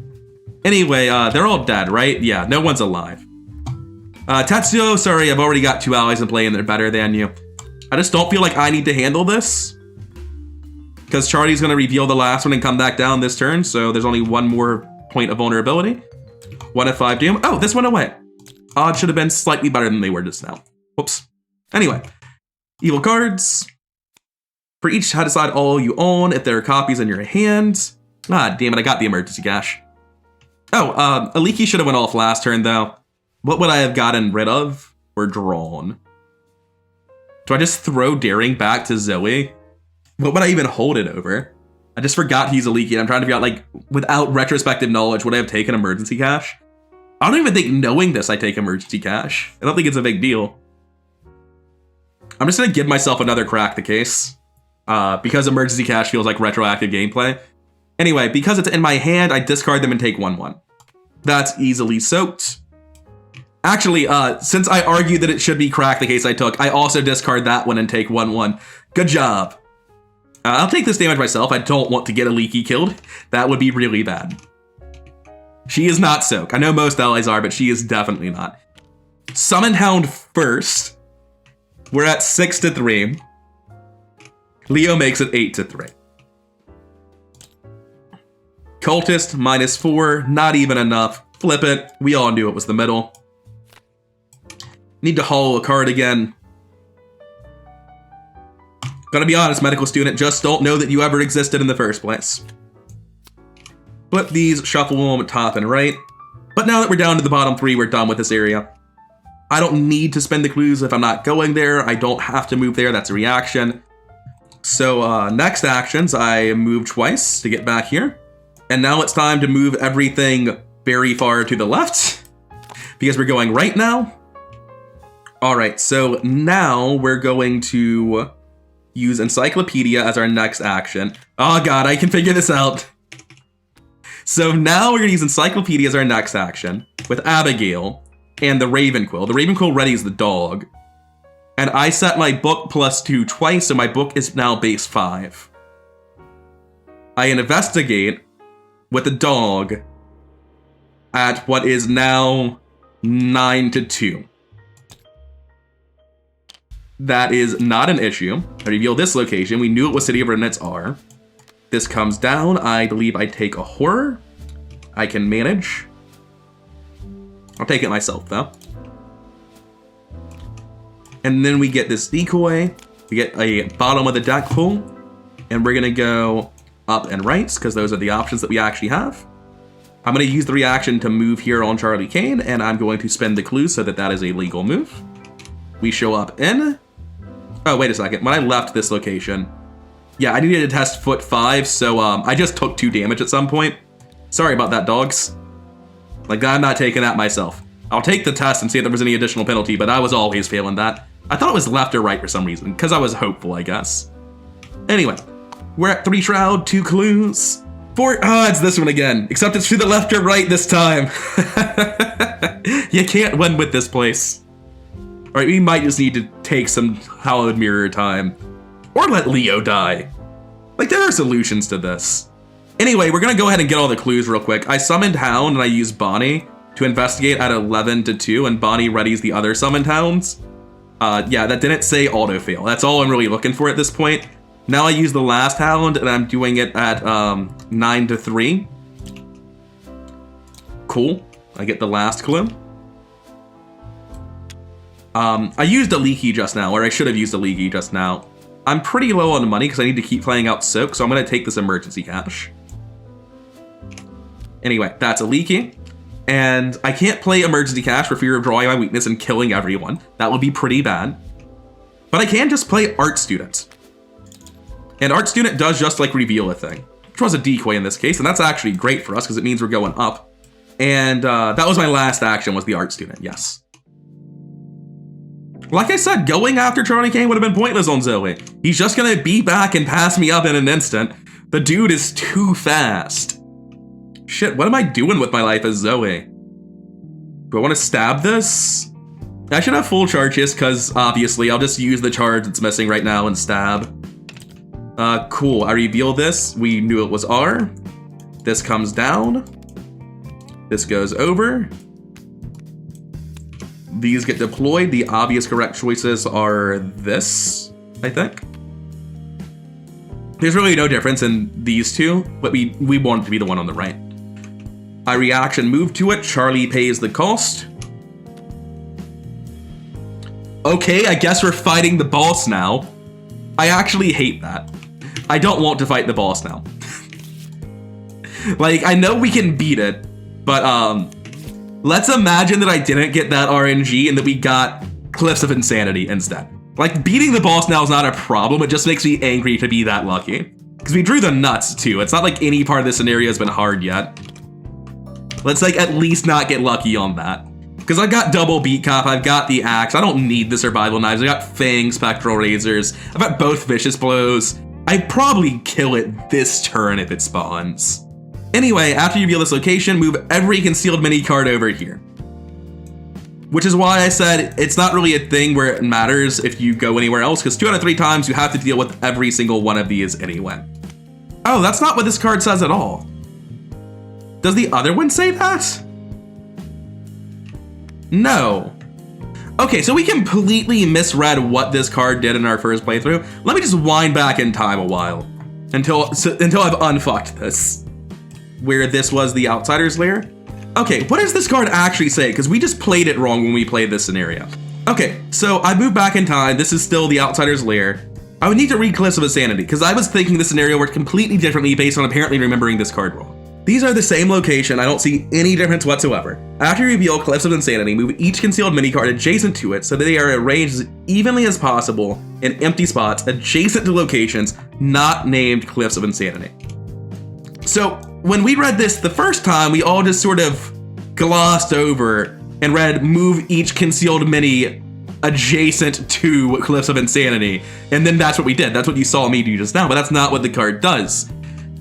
Anyway, they're all dead, right? Yeah, no one's alive. Tetsuo, sorry, I've already got 2 allies in play and they're better than you. I just don't feel like I need to handle this, because Charlie's going to reveal the last one and come back down this turn, so there's only 1 more point of vulnerability. 1 of 5 doom. Oh, this went away. Odds should have been slightly better than they were just now. Whoops. Anyway, evil cards. For each, decide all you own if there are copies in your hand. Ah, damn it, I got the emergency cache. Oh, Aliki should have went off last turn, though. What would I have gotten rid of or drawn? Do I just throw Daring back to Zoe? What would I even hold it over? I just forgot he's Aliki, and I'm trying to figure out, like, without retrospective knowledge, would I have taken emergency cache? I don't even think knowing this I take emergency cache. I don't think it's a big deal. I'm just gonna give myself another crack the case. Because emergency cache feels like retroactive gameplay. Anyway, because it's in my hand, I discard them and take 1/1. That's easily soaked. Actually, since I argued that it should be crack the case I took, I also discard that one and take 1/1. Good job. I'll take this damage myself. I don't want to get Aliki killed. That would be really bad. She is not soak. I know most allies are, but she is definitely not. Summon Hound first. We're at 6 to 3. Leo makes it 8 to 3. Cultist, -4. Not even enough. Flip it. We all knew it was the middle. Need to hollow a card again. Gotta be honest, medical student, just don't know that you ever existed in the first place. Flip these, shuffle them top and right. But now that we're down to the bottom 3, we're done with this area. I don't need to spend the clues if I'm not going there. I don't have to move there, that's a reaction. So next actions, I move twice to get back here. And now it's time to move everything very far to the left because we're going right now. All right, so now we're going to use Encyclopedia as our next action. Oh god, I can figure this out. So now we're gonna use Encyclopedia as our next action with Abigail and the Ravenquill. The Ravenquill readies the dog. And I set my book +2 twice, so my book is now base 5. I investigate with the dog at what is now 9-2. That is not an issue. I reveal this location. We knew it was City of Remnants R. This comes down. I believe I take a horror. I can manage. I'll take it myself, though. And then we get this decoy. We get a bottom of the deck pull. And we're going to go up and rights, because those are the options that we actually have. I'm going to use the reaction to move here on Charlie Kane, and I'm going to spend the clue so that that is a legal move. We show up in... Oh, wait a second. When I left this location... Yeah, I needed to test foot 5, so I just took 2 damage at some point. Sorry about that, dogs. Like, I'm not taking that myself. I'll take the test and see if there was any additional penalty, but I was always failing that. I thought it was left or right for some reason, because I was hopeful, I guess. Anyway, we're at 3 Shroud, 2 clues. 4, it's this one again, except it's to the left or right this time. You can't win with this place. All right, we might just need to take some Hallowed Mirror time. Or let Leo die. Like, there are solutions to this. Anyway, we're gonna go ahead and get all the clues real quick. I summoned Hound and I used Bonnie to investigate at 11-2, and Bonnie readies the other summoned Hounds. Yeah, that didn't say auto-fail. That's all I'm really looking for at this point. Now I use the last Hound, and I'm doing it at 9-3. Cool. I get the last clue. I used a Leaky just now, or I should have used a Leaky just now. I'm pretty low on money because I need to keep playing out Soak, so I'm going to take this emergency cash. Anyway, that's a Leaky. And I can't play emergency cash for fear of drawing my weakness and killing everyone. That would be pretty bad. But I can just play Art Student. And Art Student does just like reveal a thing, which was a decoy in this case, and that's actually great for us because it means we're going up. And that was my last action, was the Art Student, yes. Like I said, going after Charlie Kane would have been pointless on Zoe. He's just gonna be back and pass me up in an instant. The dude is too fast. Shit, what am I doing with my life as Zoe? Do I want to stab this? I should have full charges, because obviously I'll just use the charge that's missing right now and stab. Cool, I reveal this. We knew it was R. This comes down. This goes over. These get deployed. The obvious correct choices are this, I think. There's really no difference in these two, but we want it to be the one on the right. I reaction move to it. Charlie pays the cost. Okay, I guess we're fighting the boss now. I actually hate that. I don't want to fight the boss now. Like, I know we can beat it, but let's imagine that I didn't get that RNG and that we got Cliffs of Insanity instead. Like, beating the boss now is not a problem, it just makes me angry to be that lucky. Because we drew the nuts, too. It's not like any part of this scenario has been hard yet. Let's, like, at least not get lucky on that. Because I've got double beat cop, I've got the axe, I don't need the survival knives, I got Fang spectral razors, I've got both vicious blows. I'd probably kill it this turn if it spawns. Anyway, after you reveal this location, move every concealed mini card over here. Which is why I said it's not really a thing where it matters if you go anywhere else, because 2 out of 3 times you have to deal with every single one of these anyway. Oh, that's not what this card says at all. Does the other one say that? No. Okay, so we completely misread what this card did in our first playthrough. Let me just wind back in time a while until I've unfucked this. Where this was the Outsider's Lair. Okay, what does this card actually say? Because we just played it wrong when we played this scenario. Okay, so I moved back in time. This is still the Outsider's Lair. I would need to read Cliffs of Insanity, because I was thinking this scenario worked completely differently based on apparently remembering this card wrong. These are the same location. I don't see any difference whatsoever. After you reveal Cliffs of Insanity, move each concealed mini card adjacent to it so that they are arranged as evenly as possible in empty spots adjacent to locations not named Cliffs of Insanity. So when we read this the first time, we all just sort of glossed over and read move each concealed mini adjacent to Cliffs of Insanity. And then that's what we did. That's what you saw me do just now, but that's not what the card does.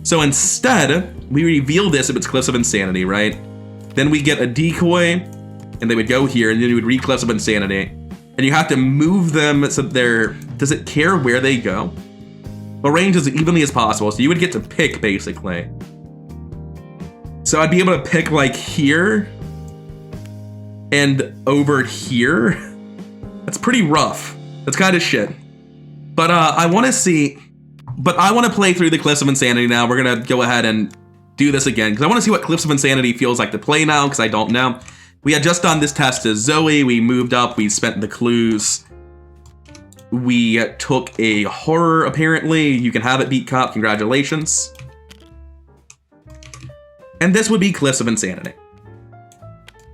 So instead, we reveal this if it's Cliffs of Insanity, right? Then we get a decoy, and they would go here, and then you would read Cliffs of Insanity. And you have to move them so they're... Does it care where they go? Arrange as evenly as possible, so you would get to pick, basically. So I'd be able to pick, like, here and over here. That's pretty rough. That's kind of shit. But I want to see... But I want to play through the Cliffs of Insanity now. We're going to go ahead and do this again, because I want to see what Cliffs of Insanity feels like to play now, because I don't know. We had just done this test as Zoe. We moved up. We spent the clues. We took a horror, apparently. You can have it, beat cop. Congratulations. And this would be Cliffs of Insanity.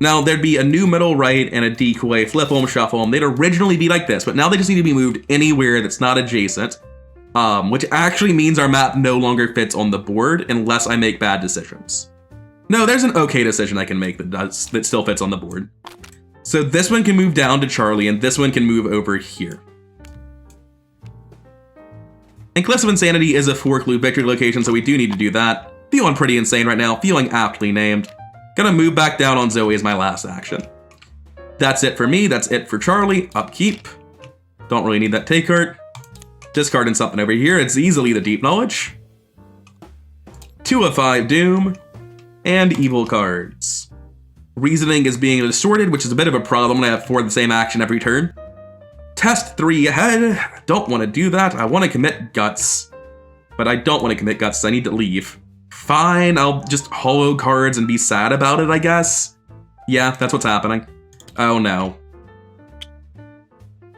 Now, there'd be a new middle right and a decoy. Flip them, shuffle them. They'd originally be like this, but now they just need to be moved anywhere that's not adjacent. Which actually means our map no longer fits on the board unless I make bad decisions. No, there's an okay decision I can make that still fits on the board. So this one can move down to Charlie, and this one can move over here. And Cliffs of Insanity is a 4-clue victory location, so we do need to do that. Feeling pretty insane right now, feeling aptly named. Gonna move back down on Zoe as my last action. That's it for me, that's it for Charlie. Upkeep. Don't really need that take card. Discarding something over here, it's easily the Deep Knowledge. 2 of 5 Doom. And evil cards. Reasoning is being distorted, which is a bit of a problem when I have 4 of the same action every turn. Test 3 ahead. Don't want to do that. I want to commit Guts. But I don't want to commit Guts, so I need to leave. Fine, I'll just hollow cards and be sad about it, I guess. Yeah, that's what's happening. Oh no.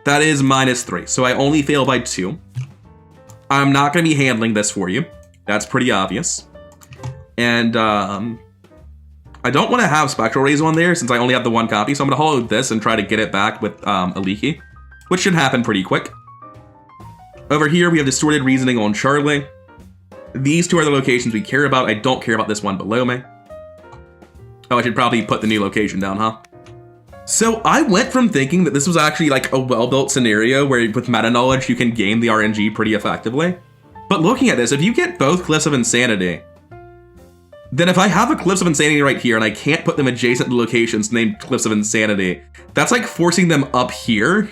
That is -3, so I only fail by 2. I'm not going to be handling this for you. That's pretty obvious. And I don't want to have Spectral Rays on there since I only have the 1 copy, so I'm going to hollow this and try to get it back with a leaky, which should happen pretty quick. Over here, we have Distorted Reasoning on Charlie. These 2 are the locations we care about. I don't care about this one below me. Oh, I should probably put the new location down, huh? So I went from thinking that this was actually like a well-built scenario where with meta knowledge you can game the RNG pretty effectively. But looking at this, if you get both Cliffs of Insanity, then if I have a Cliffs of Insanity right here and I can't put them adjacent to locations named Cliffs of Insanity, that's like forcing them up here.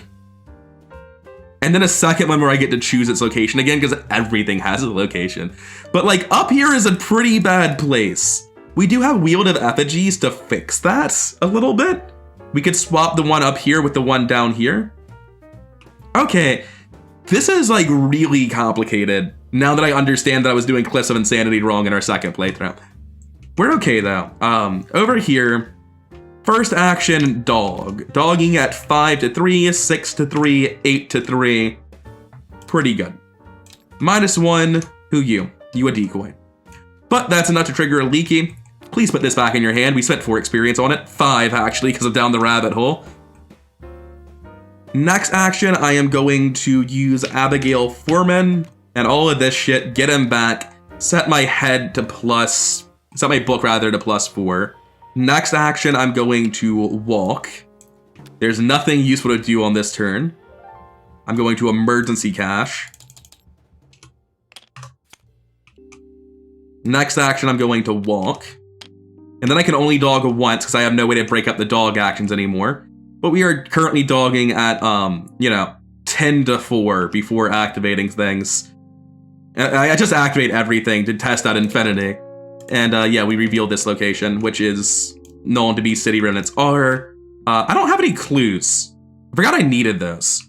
And then a second one where I get to choose its location again because everything has a location. But like up here is a pretty bad place. We do have Wield of Effigies to fix that a little bit. We could swap the one up here with the one down here. Okay, this is like really complicated now that I understand that I was doing Cliffs of Insanity wrong in our second playthrough. We're okay though. Over here, first action, dog. Dogging at 5-3, 6-3, 8-3. Pretty good. -1, who you? You a decoy. But that's enough to trigger a leaky. Please put this back in your hand. We spent 4 experience on it. 5, actually, because of down the rabbit hole. Next action, I am going to use Abigail Foreman and all of this shit. Get him back. Set my head to set my book, rather, to +4. Next action, I'm going to walk. There's nothing useful to do on this turn. I'm going to emergency cash. Next action, I'm going to walk. And then I can only dog once because I have no way to break up the dog actions anymore. But we are currently dogging at, 10-4 before activating things. I just activate everything to test out Infinity. And yeah, we revealed this location, which is known to be City Remnants R. I don't have any clues. I forgot I needed those.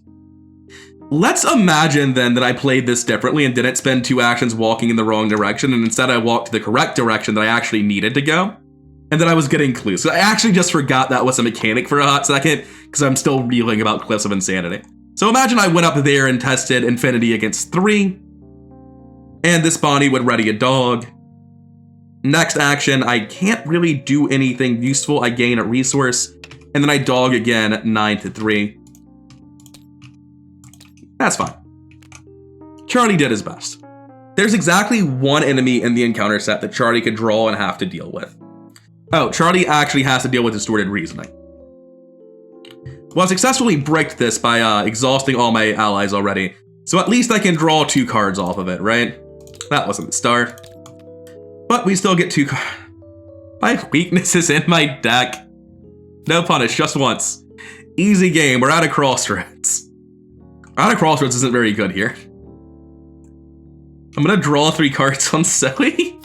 Let's imagine then that I played this differently and didn't spend 2 actions walking in the wrong direction, and instead I walked the correct direction that I actually needed to go. And then I was getting clues. So I actually just forgot that was a mechanic for a hot second, because I'm still reeling about Cliffs of Insanity. So imagine I went up there and tested Infinity against 3, and this Bonnie would ready a dog. Next action, I can't really do anything useful. I gain a resource, and then I dog again at 9-3. That's fine. Charlie did his best. There's exactly one enemy in the encounter set that Charlie could draw and have to deal with. Oh, Charlie actually has to deal with distorted reasoning. Well, I successfully bricked this by exhausting all my allies already, so at least I can draw 2 cards off of it, right? That wasn't the star. But we still get 2 cards. My weakness is in my deck. No punish, just once. Easy game, we're out of Crossroads. Out of Crossroads isn't very good here. I'm gonna draw 3 cards on Zoey.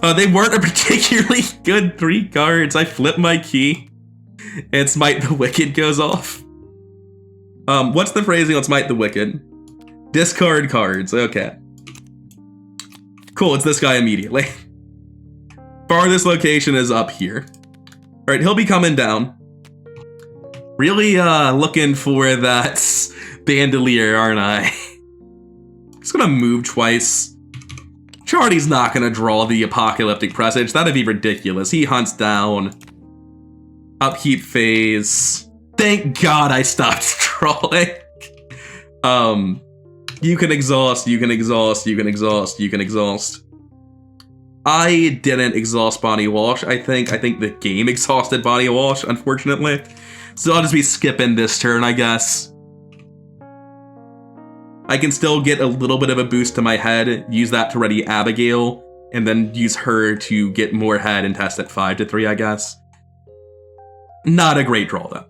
They weren't a particularly good 3 cards. I flip my key, and Smite the Wicked goes off. What's the phrasing on Smite the Wicked? Discard cards, okay. Cool, it's this guy immediately. Farthest location is up here. All right, he'll be coming down. Really looking for that Bandolier, aren't I? Just gonna move twice. Charlie's not gonna draw the Apocalyptic Presage. That'd be ridiculous. He hunts down. Upkeep phase. Thank God I stopped drawing. You can exhaust, you can exhaust, you can exhaust, you can exhaust. I didn't exhaust Bonnie Walsh, I think. I think the game exhausted Bonnie Walsh, unfortunately. So I'll just be skipping this turn, I guess. I can still get a little bit of a boost to my head, use that to ready Abigail, and then use her to get more head and test at 5-3, I guess. Not a great draw, though.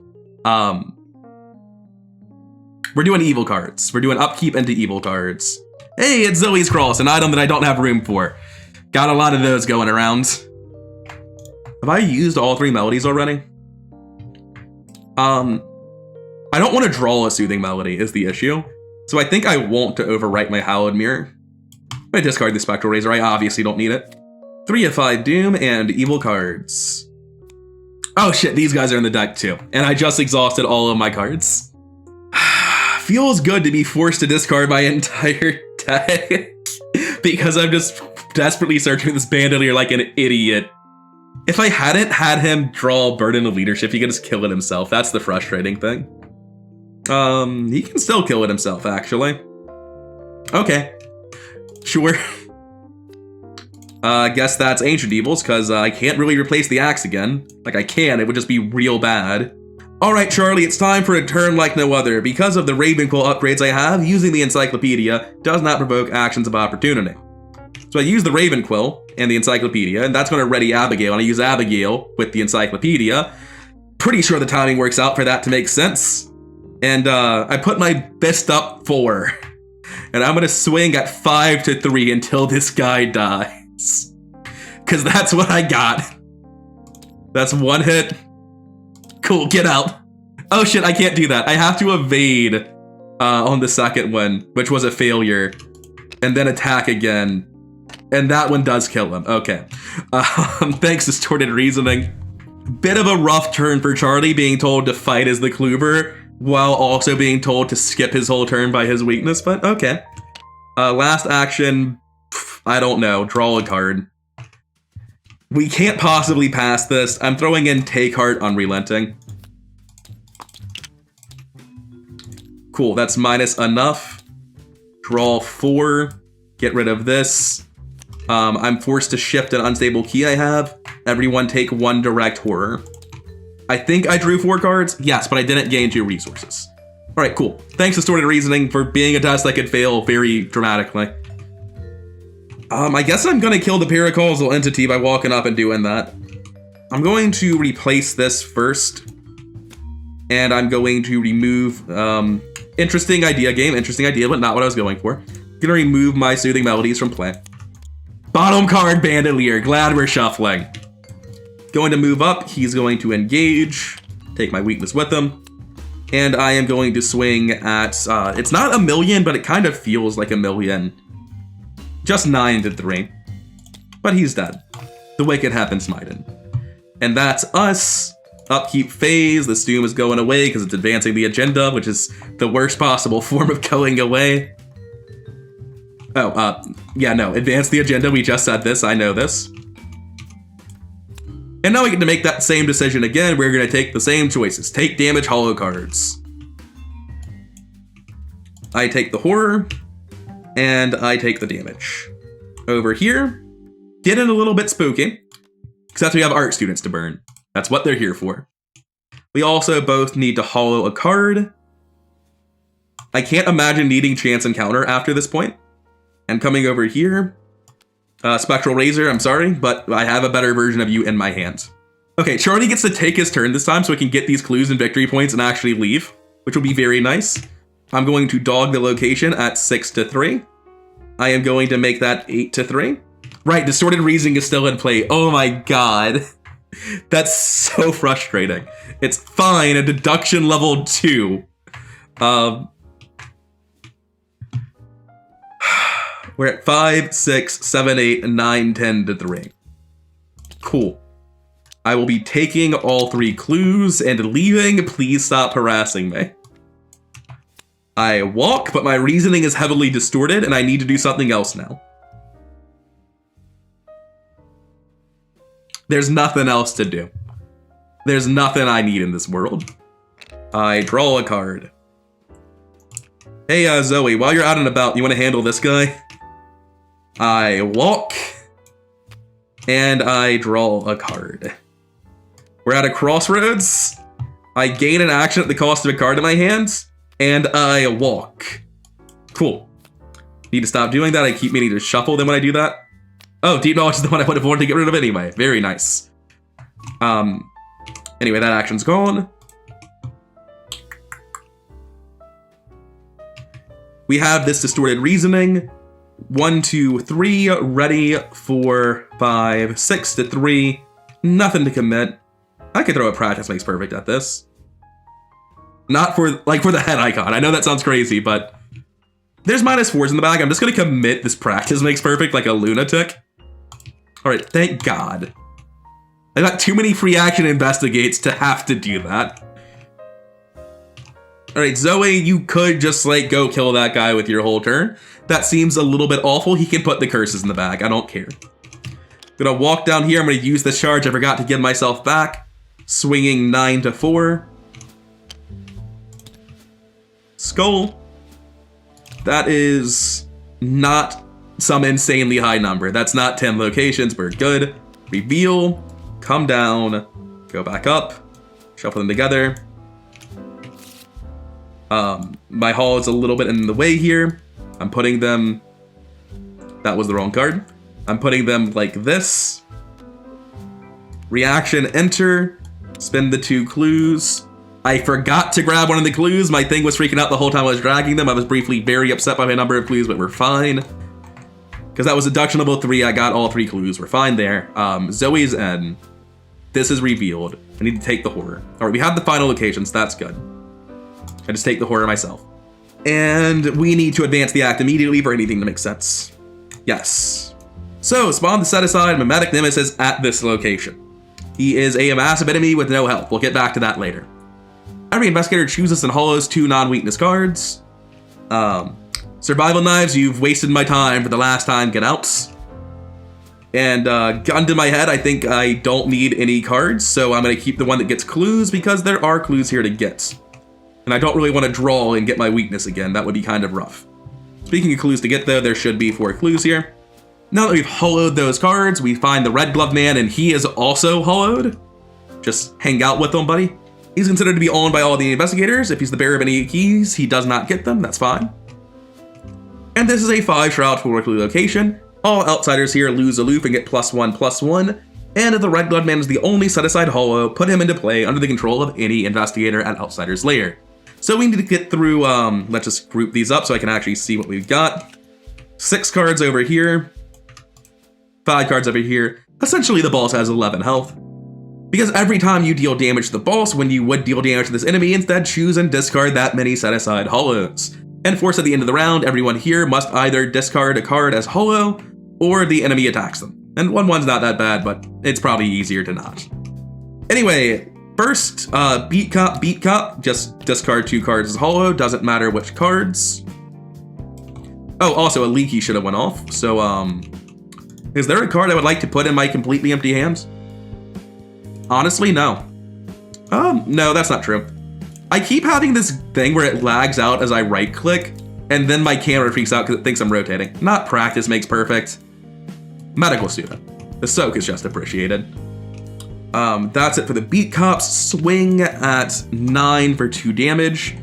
We're doing evil cards. We're doing upkeep into evil cards. Hey, it's Zoe's Cross, an item that I don't have room for. Got a lot of those going around. Have I used all 3 melodies already? I don't want to draw a Soothing Melody is the issue. So I think I want to overwrite my Hallowed Mirror. I discard the Spectral Razor, I obviously don't need it. 3 of 5 Doom and evil cards. Oh shit, these guys are in the deck too. And I just exhausted all of my cards. Feels good to be forced to discard my entire deck. Because I'm just desperately searching for this Bandolier like an idiot. If I hadn't had him draw Burden of Leadership, he could just kill it himself. That's the frustrating thing. He can still kill it himself, actually. Okay. Sure. I guess that's Ancient Evils, because I can't really replace the axe again. Like, I can, it would just be real bad. Alright, Charlie, it's time for a turn like no other. Because of the Ravenquill upgrades I have, using the Encyclopedia does not provoke actions of opportunity. So I use the Ravenquill and the Encyclopedia, and that's going to ready Abigail, and I use Abigail with the Encyclopedia. Pretty sure the timing works out for that to make sense. And I put my best up 4. And I'm going to swing at 5-3 until this guy dies. Because that's what I got. That's 1 hit. Cool, get out. Oh shit, I can't do that. I have to evade on the second one, which was a failure. And then attack again. And that one does kill him. Okay. Thanks, Distorted Reasoning. Bit of a rough turn for Charlie, being told to fight as the cluever, while also being told to skip his whole turn by his weakness, but okay. Last action, I don't know, draw a card. We can't possibly pass this. I'm throwing in Take Heart Unrelenting. Cool, that's minus enough. Draw 4, get rid of this. I'm forced to shift an unstable key I have. Everyone take 1 direct horror. I think I drew 4 cards. Yes, but I didn't gain 2 resources. All right, cool. Thanks, Distorted Reasoning, for being a test that could fail very dramatically. I guess I'm gonna kill the Paracausal Entity by walking up and doing that. I'm going to replace this first. And I'm going to remove, interesting idea, but not what I was going for. Gonna remove my Soothing Melodies from play. Bottom card, Bandolier. Glad we're shuffling. Going to move up. He's going to engage. Take my weakness with him. And I am going to swing at, it's not 1,000,000, but it kind of feels like 1,000,000. Just 9-3. But he's dead. The Wicked have been smited. And that's us. Upkeep phase. This Doom is going away because it's advancing the agenda, which is the worst possible form of going away. Oh, yeah, no, advance the agenda. We just said this. I know this. And now we get to make that same decision again. We're going to take the same choices. Take damage hollow cards. I take the horror. and I take the damage. Over here, getting a little bit spooky, except we have art students to burn. That's what they're here for. We also both need to hollow a card. I can't imagine needing Chance Encounter after this point. And coming over here, Spectral Razor, I'm sorry, but I have a better version of you in my hand. Okay, Charlie gets to take his turn this time so we can get these clues and victory points and actually leave, which will be very nice. I'm going to dog the location at 6-3. I am going to make that 8-3. Right, Distorted Reasoning is still in play. Oh my god. That's so frustrating. It's fine, a deduction level 2. We're at 5, 6, 7, 8, 9, 10 to 3. Cool. I will be taking all 3 clues and leaving. Please stop harassing me. I walk, but my reasoning is heavily distorted, and I need to do something else now. There's nothing else to do. There's nothing I need in this world. I draw a card. Hey, Zoe, while you're out and about, you want to handle this guy? I walk, and I draw a card. We're at a crossroads. I gain an action at the cost of a card in my hands, and I walk. Cool. Need to stop doing that. I keep meaning to shuffle them when I do that. Oh, Deep Knowledge is the one I would have wanted to get rid of anyway. Very nice. Anyway, that action's gone. We have this Distorted Reasoning. 1, 2, 3, ready, 4, 5, 6 to 3. Nothing to commit. I could throw a Practice Makes Perfect at this. Not for, for the head icon. I know that sounds crazy, but there's -4s in the bag. I'm just gonna commit this Practice Makes Perfect like a lunatic. Alright, thank God. I got too many free action investigates to have to do that. Alright, Zoe, you could just, go kill that guy with your whole turn. That seems a little bit awful. He can put the curses in the bag. I don't care. Gonna walk down here. I'm gonna use this charge I forgot to give myself back. Swinging 9 to 4. Skull. That is not some insanely high number. That's not 10 locations. We're good. Reveal. Come down. Go back up. Shuffle them together. My haul is a little bit in the way here. I'm putting them... That was the wrong card. I'm putting them like this. Reaction, enter. Spend the 2 clues. I forgot to grab one of the clues. My thing was freaking out the whole time I was dragging them. I was briefly very upset by my number of clues, but we're fine. Because that was deduction level 3. I got all 3 clues. We're fine there. Zoe's N. This is revealed. I need to take the horror. All right, we have the final locations. That's good. I just take the horror myself. And we need to advance the act immediately for anything to make sense. Yes. So, spawn the set-aside mimetic nemesis at this location. He is a massive enemy with no health. We'll get back to that later. Every investigator chooses and hollows 2 non-weakness cards. Survival knives, you've wasted my time for the last time. Get out. And gun to my head, I think I don't need any cards, so I'm going to keep the one that gets clues because there are clues here to get. And I don't really want to draw and get my weakness again. That would be kind of rough. Speaking of clues to get, though, there should be 4 clues here. Now that we've hollowed those cards, we find the Red Glove Man, and he is also hollowed. Just hang out with him, buddy. He's considered to be owned by all the investigators. If he's the bearer of any keys, he does not get them. That's fine. And this is a 5 shroud for clue location. All outsiders here lose aloof and get +1/+1. And if the Red Glove Man is the only set-aside hollow, put him into play under the control of any investigator at Outsider's Lair. So we need to get through, let's just group these up so I can actually see what we've got. 6 cards over here. 5 cards over here. Essentially, the boss has 11 health. Because every time you deal damage to the boss, when you would deal damage to this enemy, instead choose and discard that many set-aside hollows. And force at the end of the round, everyone here must either discard a card as hollow, or the enemy attacks them. And 1/1's not that bad, but it's probably easier to not. Anyway, first, Beat Cop, just discard 2 cards as hollow, doesn't matter which cards. Oh, also a leaky should have went off, so is there a card I would like to put in my completely empty hands? Honestly, no. No, that's not true. I keep having this thing where it lags out as I right-click, and then my camera freaks out because it thinks I'm rotating. Not practice makes perfect. Medical student. The soak is just appreciated. That's it for the beat cops. Swing at 9 for 2 damage.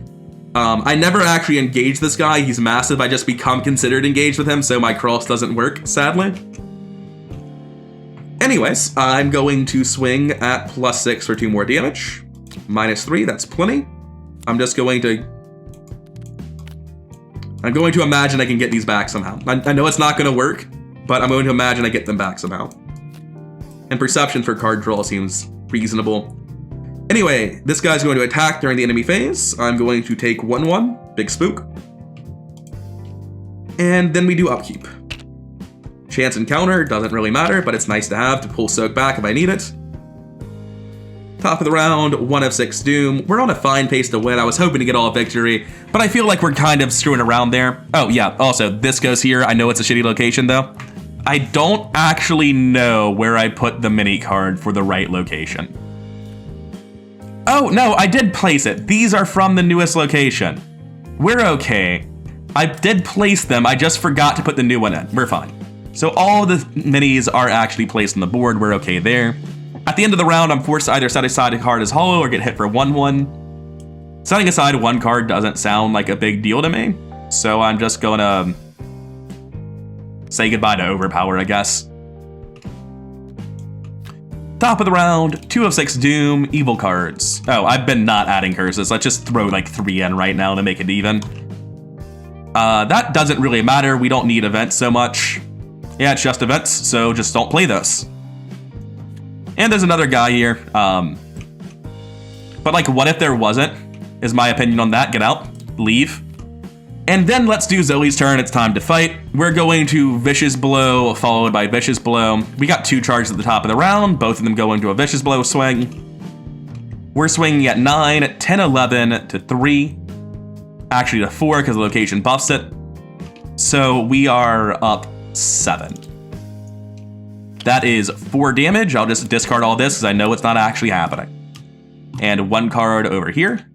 I never actually engage this guy. He's massive. I just become considered engaged with him, so my cross doesn't work, sadly. Anyways, I'm going to swing at +6 for 2 more damage. -3, that's plenty. I'm going to imagine I can get these back somehow. I know it's not going to work, but I'm going to imagine I get them back somehow. And perception for card draw seems reasonable. Anyway, this guy's going to attack during the enemy phase. I'm going to take 1/1, big spook. And then we do upkeep. Chance encounter, doesn't really matter, but it's nice to have to pull soak back if I need it. Top of the round, 1 of 6 doom. We're on a fine pace to win. I was hoping to get all victory, but I feel like we're kind of screwing around there. Oh yeah, also, this goes here. I know it's a shitty location though. I don't actually know where I put the mini card for the right location. Oh, no, I did place it. These are from the newest location. We're okay. I did place them. I just forgot to put the new one in. We're fine. So all the minis are actually placed on the board. We're okay there. At the end of the round, I'm forced to either set aside a card as hollow or get hit for 1/1. Setting aside 1 card doesn't sound like a big deal to me. So I'm just gonna say goodbye to Overpower, I guess. Top of the round, 2 of 6 Doom, evil cards. Oh, I've been not adding curses. Let's just throw like 3 in right now to make it even. That doesn't really matter. We don't need events so much. Yeah, it's just events, so just don't play those. And there's another guy here. But like, what if there wasn't? Is my opinion on that. Get out. Leave. And then let's do Zoe's turn. It's time to fight. We're going to Vicious Blow, followed by Vicious Blow. We got 2 charges at the top of the round, both of them going to a Vicious Blow swing. We're swinging at 9, 10, 11 to 3. Actually to 4 because the location buffs it. So we are up 7. That is 4 damage. I'll just discard all this because I know it's not actually happening. And 1 card over here.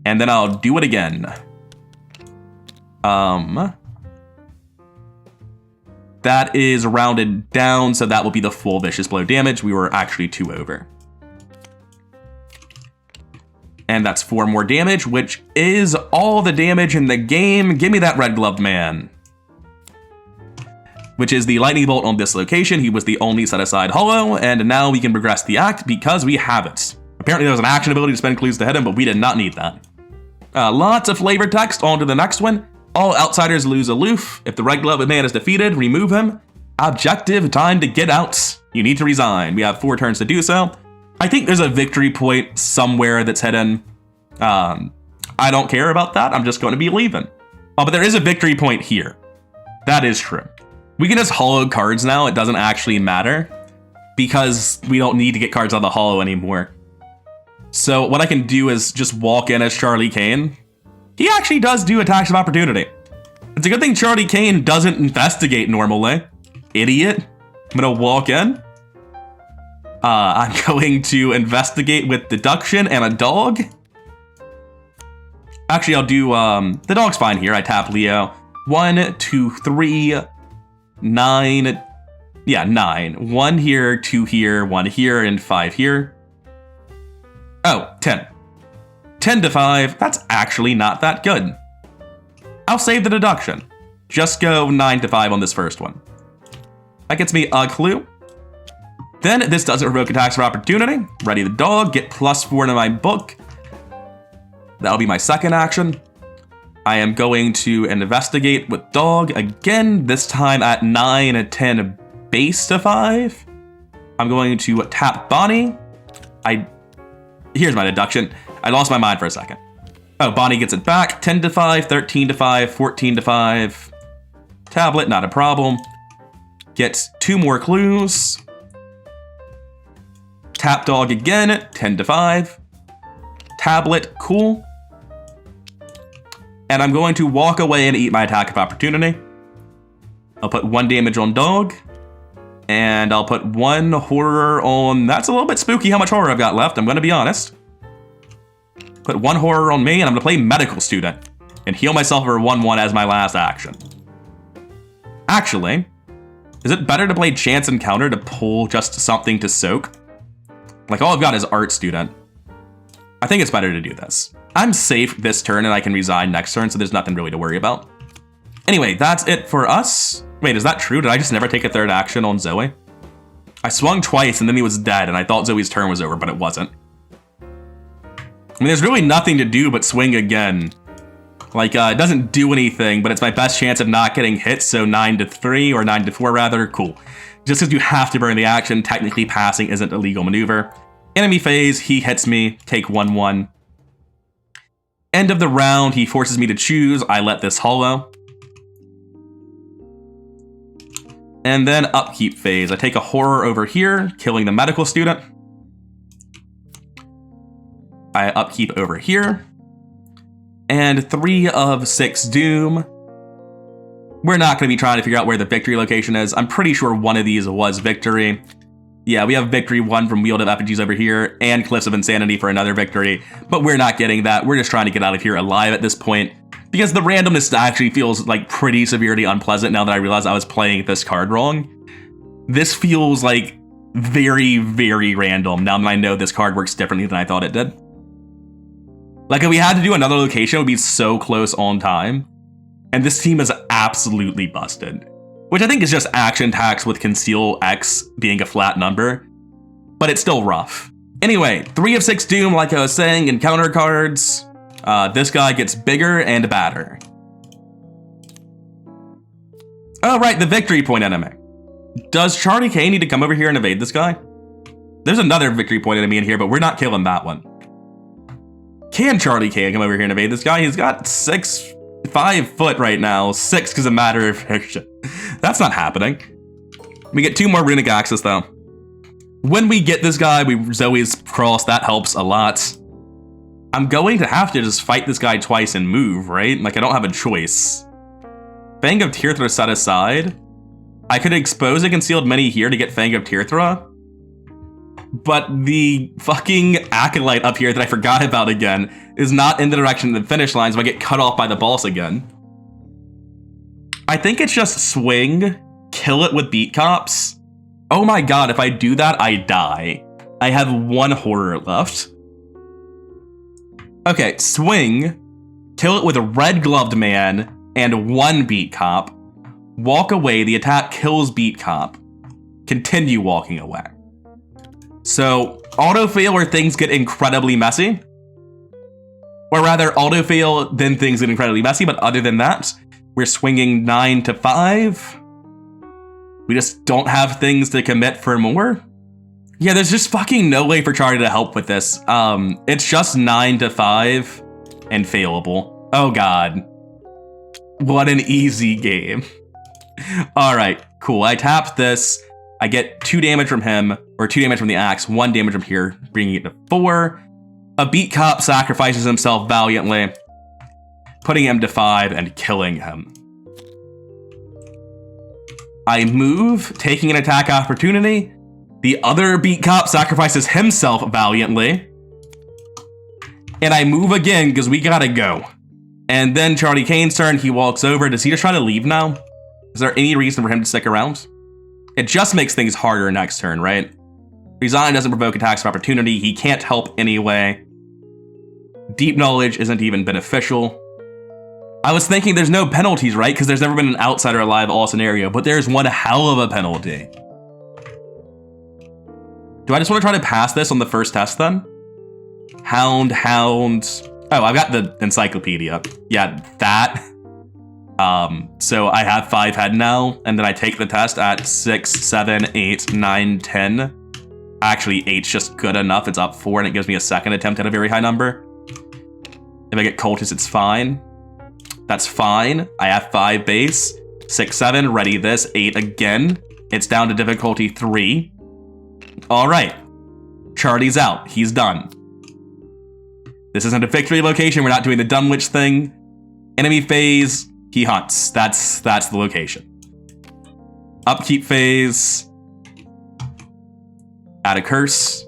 And then I'll do it again. That is rounded down, so that will be the full Vicious Blow damage. We were actually 2 over. And that's 4 more damage, which is all the damage in the game. Give me that red gloved man. Which is the lightning bolt on this location. He was the only set aside hollow, and now we can progress the act because we have it. Apparently there was an action ability to spend clues to hit him, but we did not need that. Lots of flavor text. On to the next one. All outsiders lose aloof. If the red gloved man is defeated, remove him. Objective, time to get out. You need to resign. We have 4 turns to do so. I think there's a victory point somewhere that's hidden. I don't care about that. I'm just going to be leaving. Oh, but there is a victory point here. That is true. We can just hollow cards now. It doesn't actually matter because we don't need to get cards on the hollow anymore. So what I can do is just walk in as Charlie Kane. He actually does do attacks of opportunity. It's a good thing Charlie Kane doesn't investigate normally. Idiot. I'm gonna walk in. I'm going to investigate with deduction and a dog. Actually, I'll do, the dog's fine here. I tap Leo. 1, 2, 3, 9. Yeah, 9. 1 here, 2 here, 1 here, and 5 here. Oh, 10. 10 to 5, that's actually not that good. I'll save the deduction. Just go 9 to 5 on this first one. That gets me a clue. Then this doesn't revoke attacks of opportunity. Ready the dog, get +4 to my book. That'll be my second action. I am going to investigate with dog again, this time at 9 and 10 base to 5. I'm going to tap Bonnie. Here's my deduction. I lost my mind for a second. Oh, Bonnie gets it back. 10 to 5, 13 to 5, 14 to 5. Tablet, not a problem. Gets 2 more clues. Tap dog again, 10 to 5. Tablet, cool. And I'm going to walk away and eat my attack of opportunity. I'll put 1 damage on dog. And I'll put 1 horror on... That's a little bit spooky how much horror I've got left, I'm going to be honest. Put 1 horror on me, and I'm going to play medical student. and heal myself for 1/1 as my last action. Actually, is it better to play Chance Encounter to pull just something to soak? Like, all I've got is Art Student. I think it's better to do this. I'm safe this turn, and I can resign next turn, so there's nothing really to worry about. Anyway, that's it for us. Wait, is that true? Did I just never take a third action on Zoey? I swung twice, and then he was dead, and I thought Zoey's turn was over, but it wasn't. I mean, there's really nothing to do but swing again. Like, it doesn't do anything, but it's my best chance of not getting hit, so 9-3, or 9-4 rather, cool. Just because you have to burn the action, technically passing isn't a legal maneuver. Enemy phase, he hits me, take 1/1. End of the round, he forces me to choose, I let this hollow. And then upkeep phase, I take a horror over here, killing the medical student. I upkeep over here. And 3 of 6 doom. We're not going to be trying to figure out where the victory location is. I'm pretty sure one of these was victory. Yeah, we have victory 1 from Wield of Effigies over here, and Cliffs of Insanity for another victory, but we're not getting that. We're just trying to get out of here alive at this point, because the randomness actually feels like pretty severely unpleasant now that I realize I was playing this card wrong. This feels like very, very random now that I know this card works differently than I thought it did. Like, if we had to do another location, it would be so close on time. And this team is absolutely busted. Which I think is just action tax with Conceal X being a flat number. But it's still rough. Anyway, 3 of 6 doom, like I was saying, encounter cards. This guy gets bigger and badder. Oh, right, the victory point enemy. Does Charlie K need to come over here and evade this guy? There's another victory point enemy in here, but we're not killing that one. Can Charlie K come over here and evade this guy? He's got 5 foot right now. 6 because of matter of fiction. That's not happening. We get 2 more Runic Axes though. When we get this guy, Zoey's cross, that helps a lot. I'm going to have to just fight this guy twice and move, right? Like, I don't have a choice. Fang of Tearthra set aside. I could expose a Concealed Mini here to get Fang of Tearthra. But the fucking Acolyte up here that I forgot about again is not in the direction of the finish line, so I get cut off by the boss again. I think it's just swing, kill it with Beat Cops. Oh my god, if I do that, I die. I have 1 horror left. Okay, swing, kill it with a Red Gloved Man and 1 Beat Cop. Walk away, the attack kills Beat Cop. Continue walking away. So, auto-fail or things get incredibly messy. Or rather, auto-fail, then things get incredibly messy, but other than that, we're swinging 9-5. We just don't have things to commit for more. Yeah, there's just fucking no way for Charlie to help with this. It's just 9-5 and failable. Oh god. What an easy game. Alright, cool. I tap this. I get 2 damage from him, or 2 damage from the axe, 1 damage from here, bringing it to 4. A Beat Cop sacrifices himself valiantly, putting him to 5 and killing him. I move, taking an attack opportunity. The other Beat Cop sacrifices himself valiantly. And I move again, because we gotta go. And then Charlie Kane's turn, he walks over. Does he just try to leave now? Is there any reason for him to stick around? It just makes things harder next turn, right? Resign doesn't provoke attacks of opportunity. He can't help anyway. Deep Knowledge isn't even beneficial. I was thinking there's no penalties, right? Because there's never been an outsider alive all scenario, but there's one hell of a penalty. Do I just want to try to pass this on the first test then? Hound. Oh, I've got the encyclopedia. Yeah, that. So I have 5 head now, and then I take the test at 6, 7, 8, 9, 10. Actually, 8's just good enough. It's up 4, and it gives me a second attempt at a very high number. If I get Cultist, it's fine. That's fine. I have 5 base. 6, 7, ready this. 8 again. It's down to difficulty 3. All right. Charlie's out. He's done. This isn't a victory location. We're not doing the Dunwich thing. Enemy phase. He hunts. That's the location. Upkeep phase. Add a curse.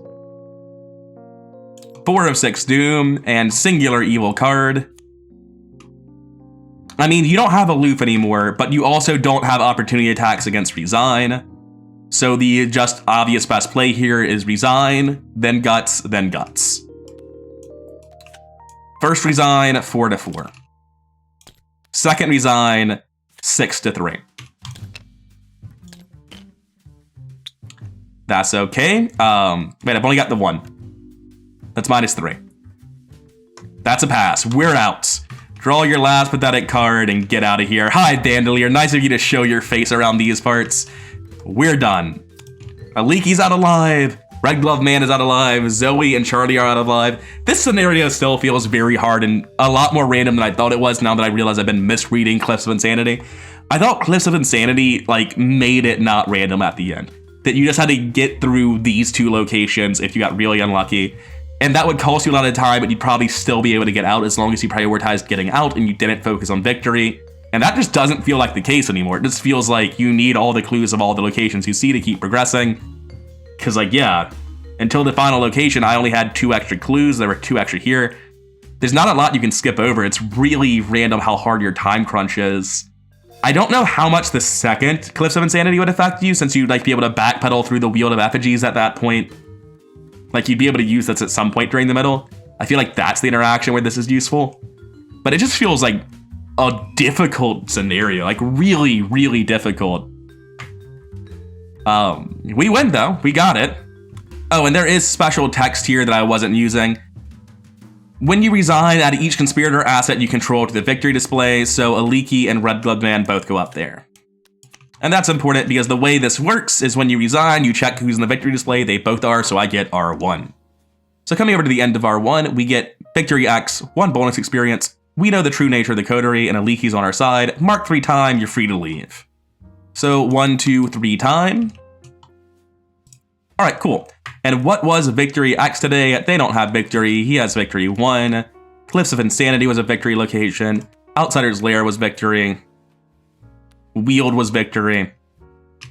4 of 6 doom and singular evil card. I mean, you don't have Aloof anymore, but you also don't have opportunity attacks against Resign. So the just obvious best play here is Resign, then Guts, then Guts. First Resign, 4-4. Second Resign, 6-3. That's okay. Wait, I've only got the 1. That's -3. That's a pass. We're out. Draw your last pathetic card and get out of here. Hi, Dandelier. Nice of you to show your face around these parts. We're done. Aliki's out alive. Red Glove Man is out alive. Zoey and Charlie are out alive. This scenario still feels very hard and a lot more random than I thought it was now that I realize I've been misreading Cliffs of Insanity. I thought Cliffs of Insanity, like, made it not random at the end. That you just had to get through these 2 locations if you got really unlucky. And that would cost you a lot of time, but you'd probably still be able to get out as long as you prioritized getting out and you didn't focus on victory. And that just doesn't feel like the case anymore. It just feels like you need all the clues of all the locations you see to keep progressing. Because, like, yeah, until the final location, I only had 2 extra clues. There were 2 extra here. There's not a lot you can skip over. It's really random how hard your time crunch is. I don't know how much the second Cliffs of Insanity would affect you, since you'd, like, be able to backpedal through the Wheel of Effigies at that point. Like, you'd be able to use this at some point during the middle. I feel like that's the interaction where this is useful. But it just feels like a difficult scenario, like really, really difficult. We win though, we got it. Oh, and there is special text here that I wasn't using. When you resign, add each conspirator asset you control to the victory display, so Aliki and Red Glove Man both go up there. And that's important because the way this works is when you resign, you check who's in the victory display, they both are, so I get R1. So coming over to the end of R1, we get Victory X, 1 bonus experience, we know the true nature of the coterie, and Aliki's on our side, mark 3 time, you're free to leave. So 1, 2, 3 time. Alright, cool. And what was Victory X today? They don't have victory, he has victory 1. Cliffs of Insanity was a victory location. Outsider's Lair was victory. Wield was victory.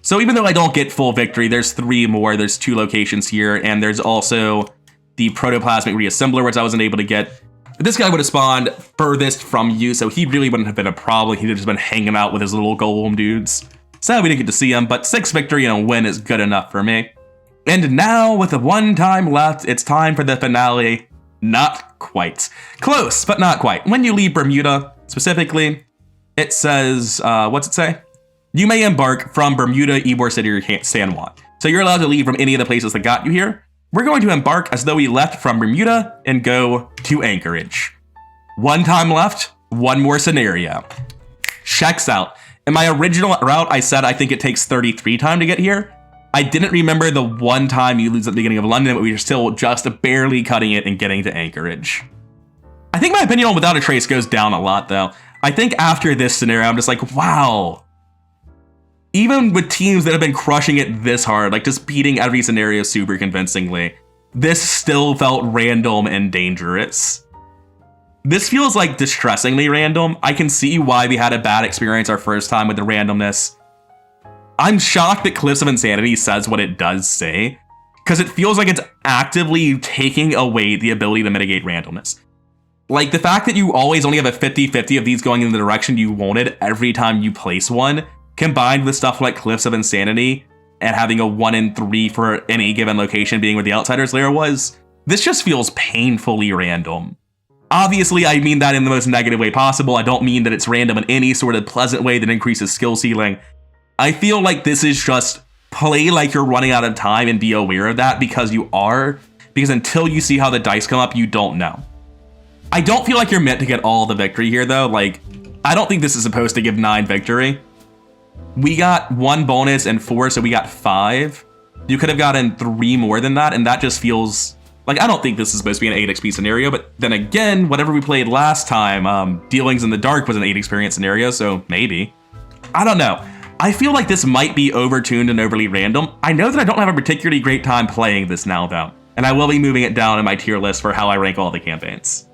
So even though I don't get full victory, there's 3 more. There's 2 locations here, and there's also the Protoplasmic Reassembler, which I wasn't able to get. This guy would have spawned furthest from you, so he really wouldn't have been a problem. He'd have just been hanging out with his little golem dudes. Sad we didn't get to see him, but 6 victory and a win is good enough for me. And now, with the 1 time left, it's time for the finale. Not quite. Close, but not quite. When you leave Bermuda, specifically, it says, what's it say? You may embark from Bermuda, Ybor City, or San Juan. So you're allowed to leave from any of the places that got you here. We're going to embark as though we left from Bermuda and go to Anchorage. 1 time left, 1 more scenario. Checks out. In my original route, I said I think it takes 33 time to get here. I didn't remember the 1 time you lose at the beginning of London, but we were still just barely cutting it and getting to Anchorage. I think my opinion on Without a Trace goes down a lot, though. I think after this scenario, I'm just like, wow. Even with teams that have been crushing it this hard, like just beating every scenario super convincingly, this still felt random and dangerous. This feels like distressingly random. I can see why we had a bad experience our first time with the randomness. I'm shocked that Cliffs of Insanity says what it does say, because it feels like it's actively taking away the ability to mitigate randomness. Like, the fact that you always only have a 50-50 of these going in the direction you wanted every time you place one, combined with stuff like Cliffs of Insanity and having a 1 in 3 for any given location being where the Outsider's Lair was, this just feels painfully random. Obviously, I mean that in the most negative way possible. I don't mean that it's random in any sort of pleasant way that increases skill ceiling. I feel like this is just play like you're running out of time and be aware of that because you are, because until you see how the dice come up, you don't know. I don't feel like you're meant to get all the victory here, though. Like, I don't think this is supposed to give 9 victory. We got 1 bonus and 4, so we got 5. You could have gotten 3 more than that, and that just feels like, I don't think this is supposed to be an 8 XP scenario, but then again, whatever we played last time, Dealings in the Dark was an 8 experience scenario, so maybe. I don't know. I feel like this might be overtuned and overly random. I know that I don't have a particularly great time playing this now, though, and I will be moving it down in my tier list for how I rank all the campaigns.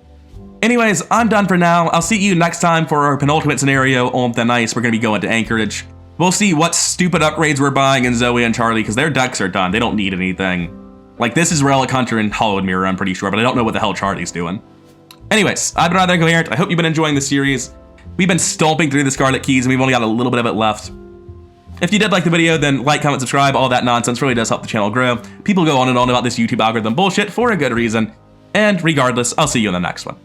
Anyways, I'm done for now. I'll see you next time for our penultimate scenario on the Nice. We're going to be going to Anchorage. We'll see what stupid upgrades we're buying in Zoey and Charlie, because their decks are done. They don't need anything. Like, this is Relic Hunter and Hollowed Mirror, I'm pretty sure, but I don't know what the hell Charlie's doing. Anyways, I've been Rather Coherent. I hope you've been enjoying the series. We've been stomping through the Scarlet Keys, and we've only got a little bit of it left. If you did like the video, then like, comment, subscribe, all that nonsense really does help the channel grow. People go on and on about this YouTube algorithm bullshit for a good reason. And regardless, I'll see you in the next one.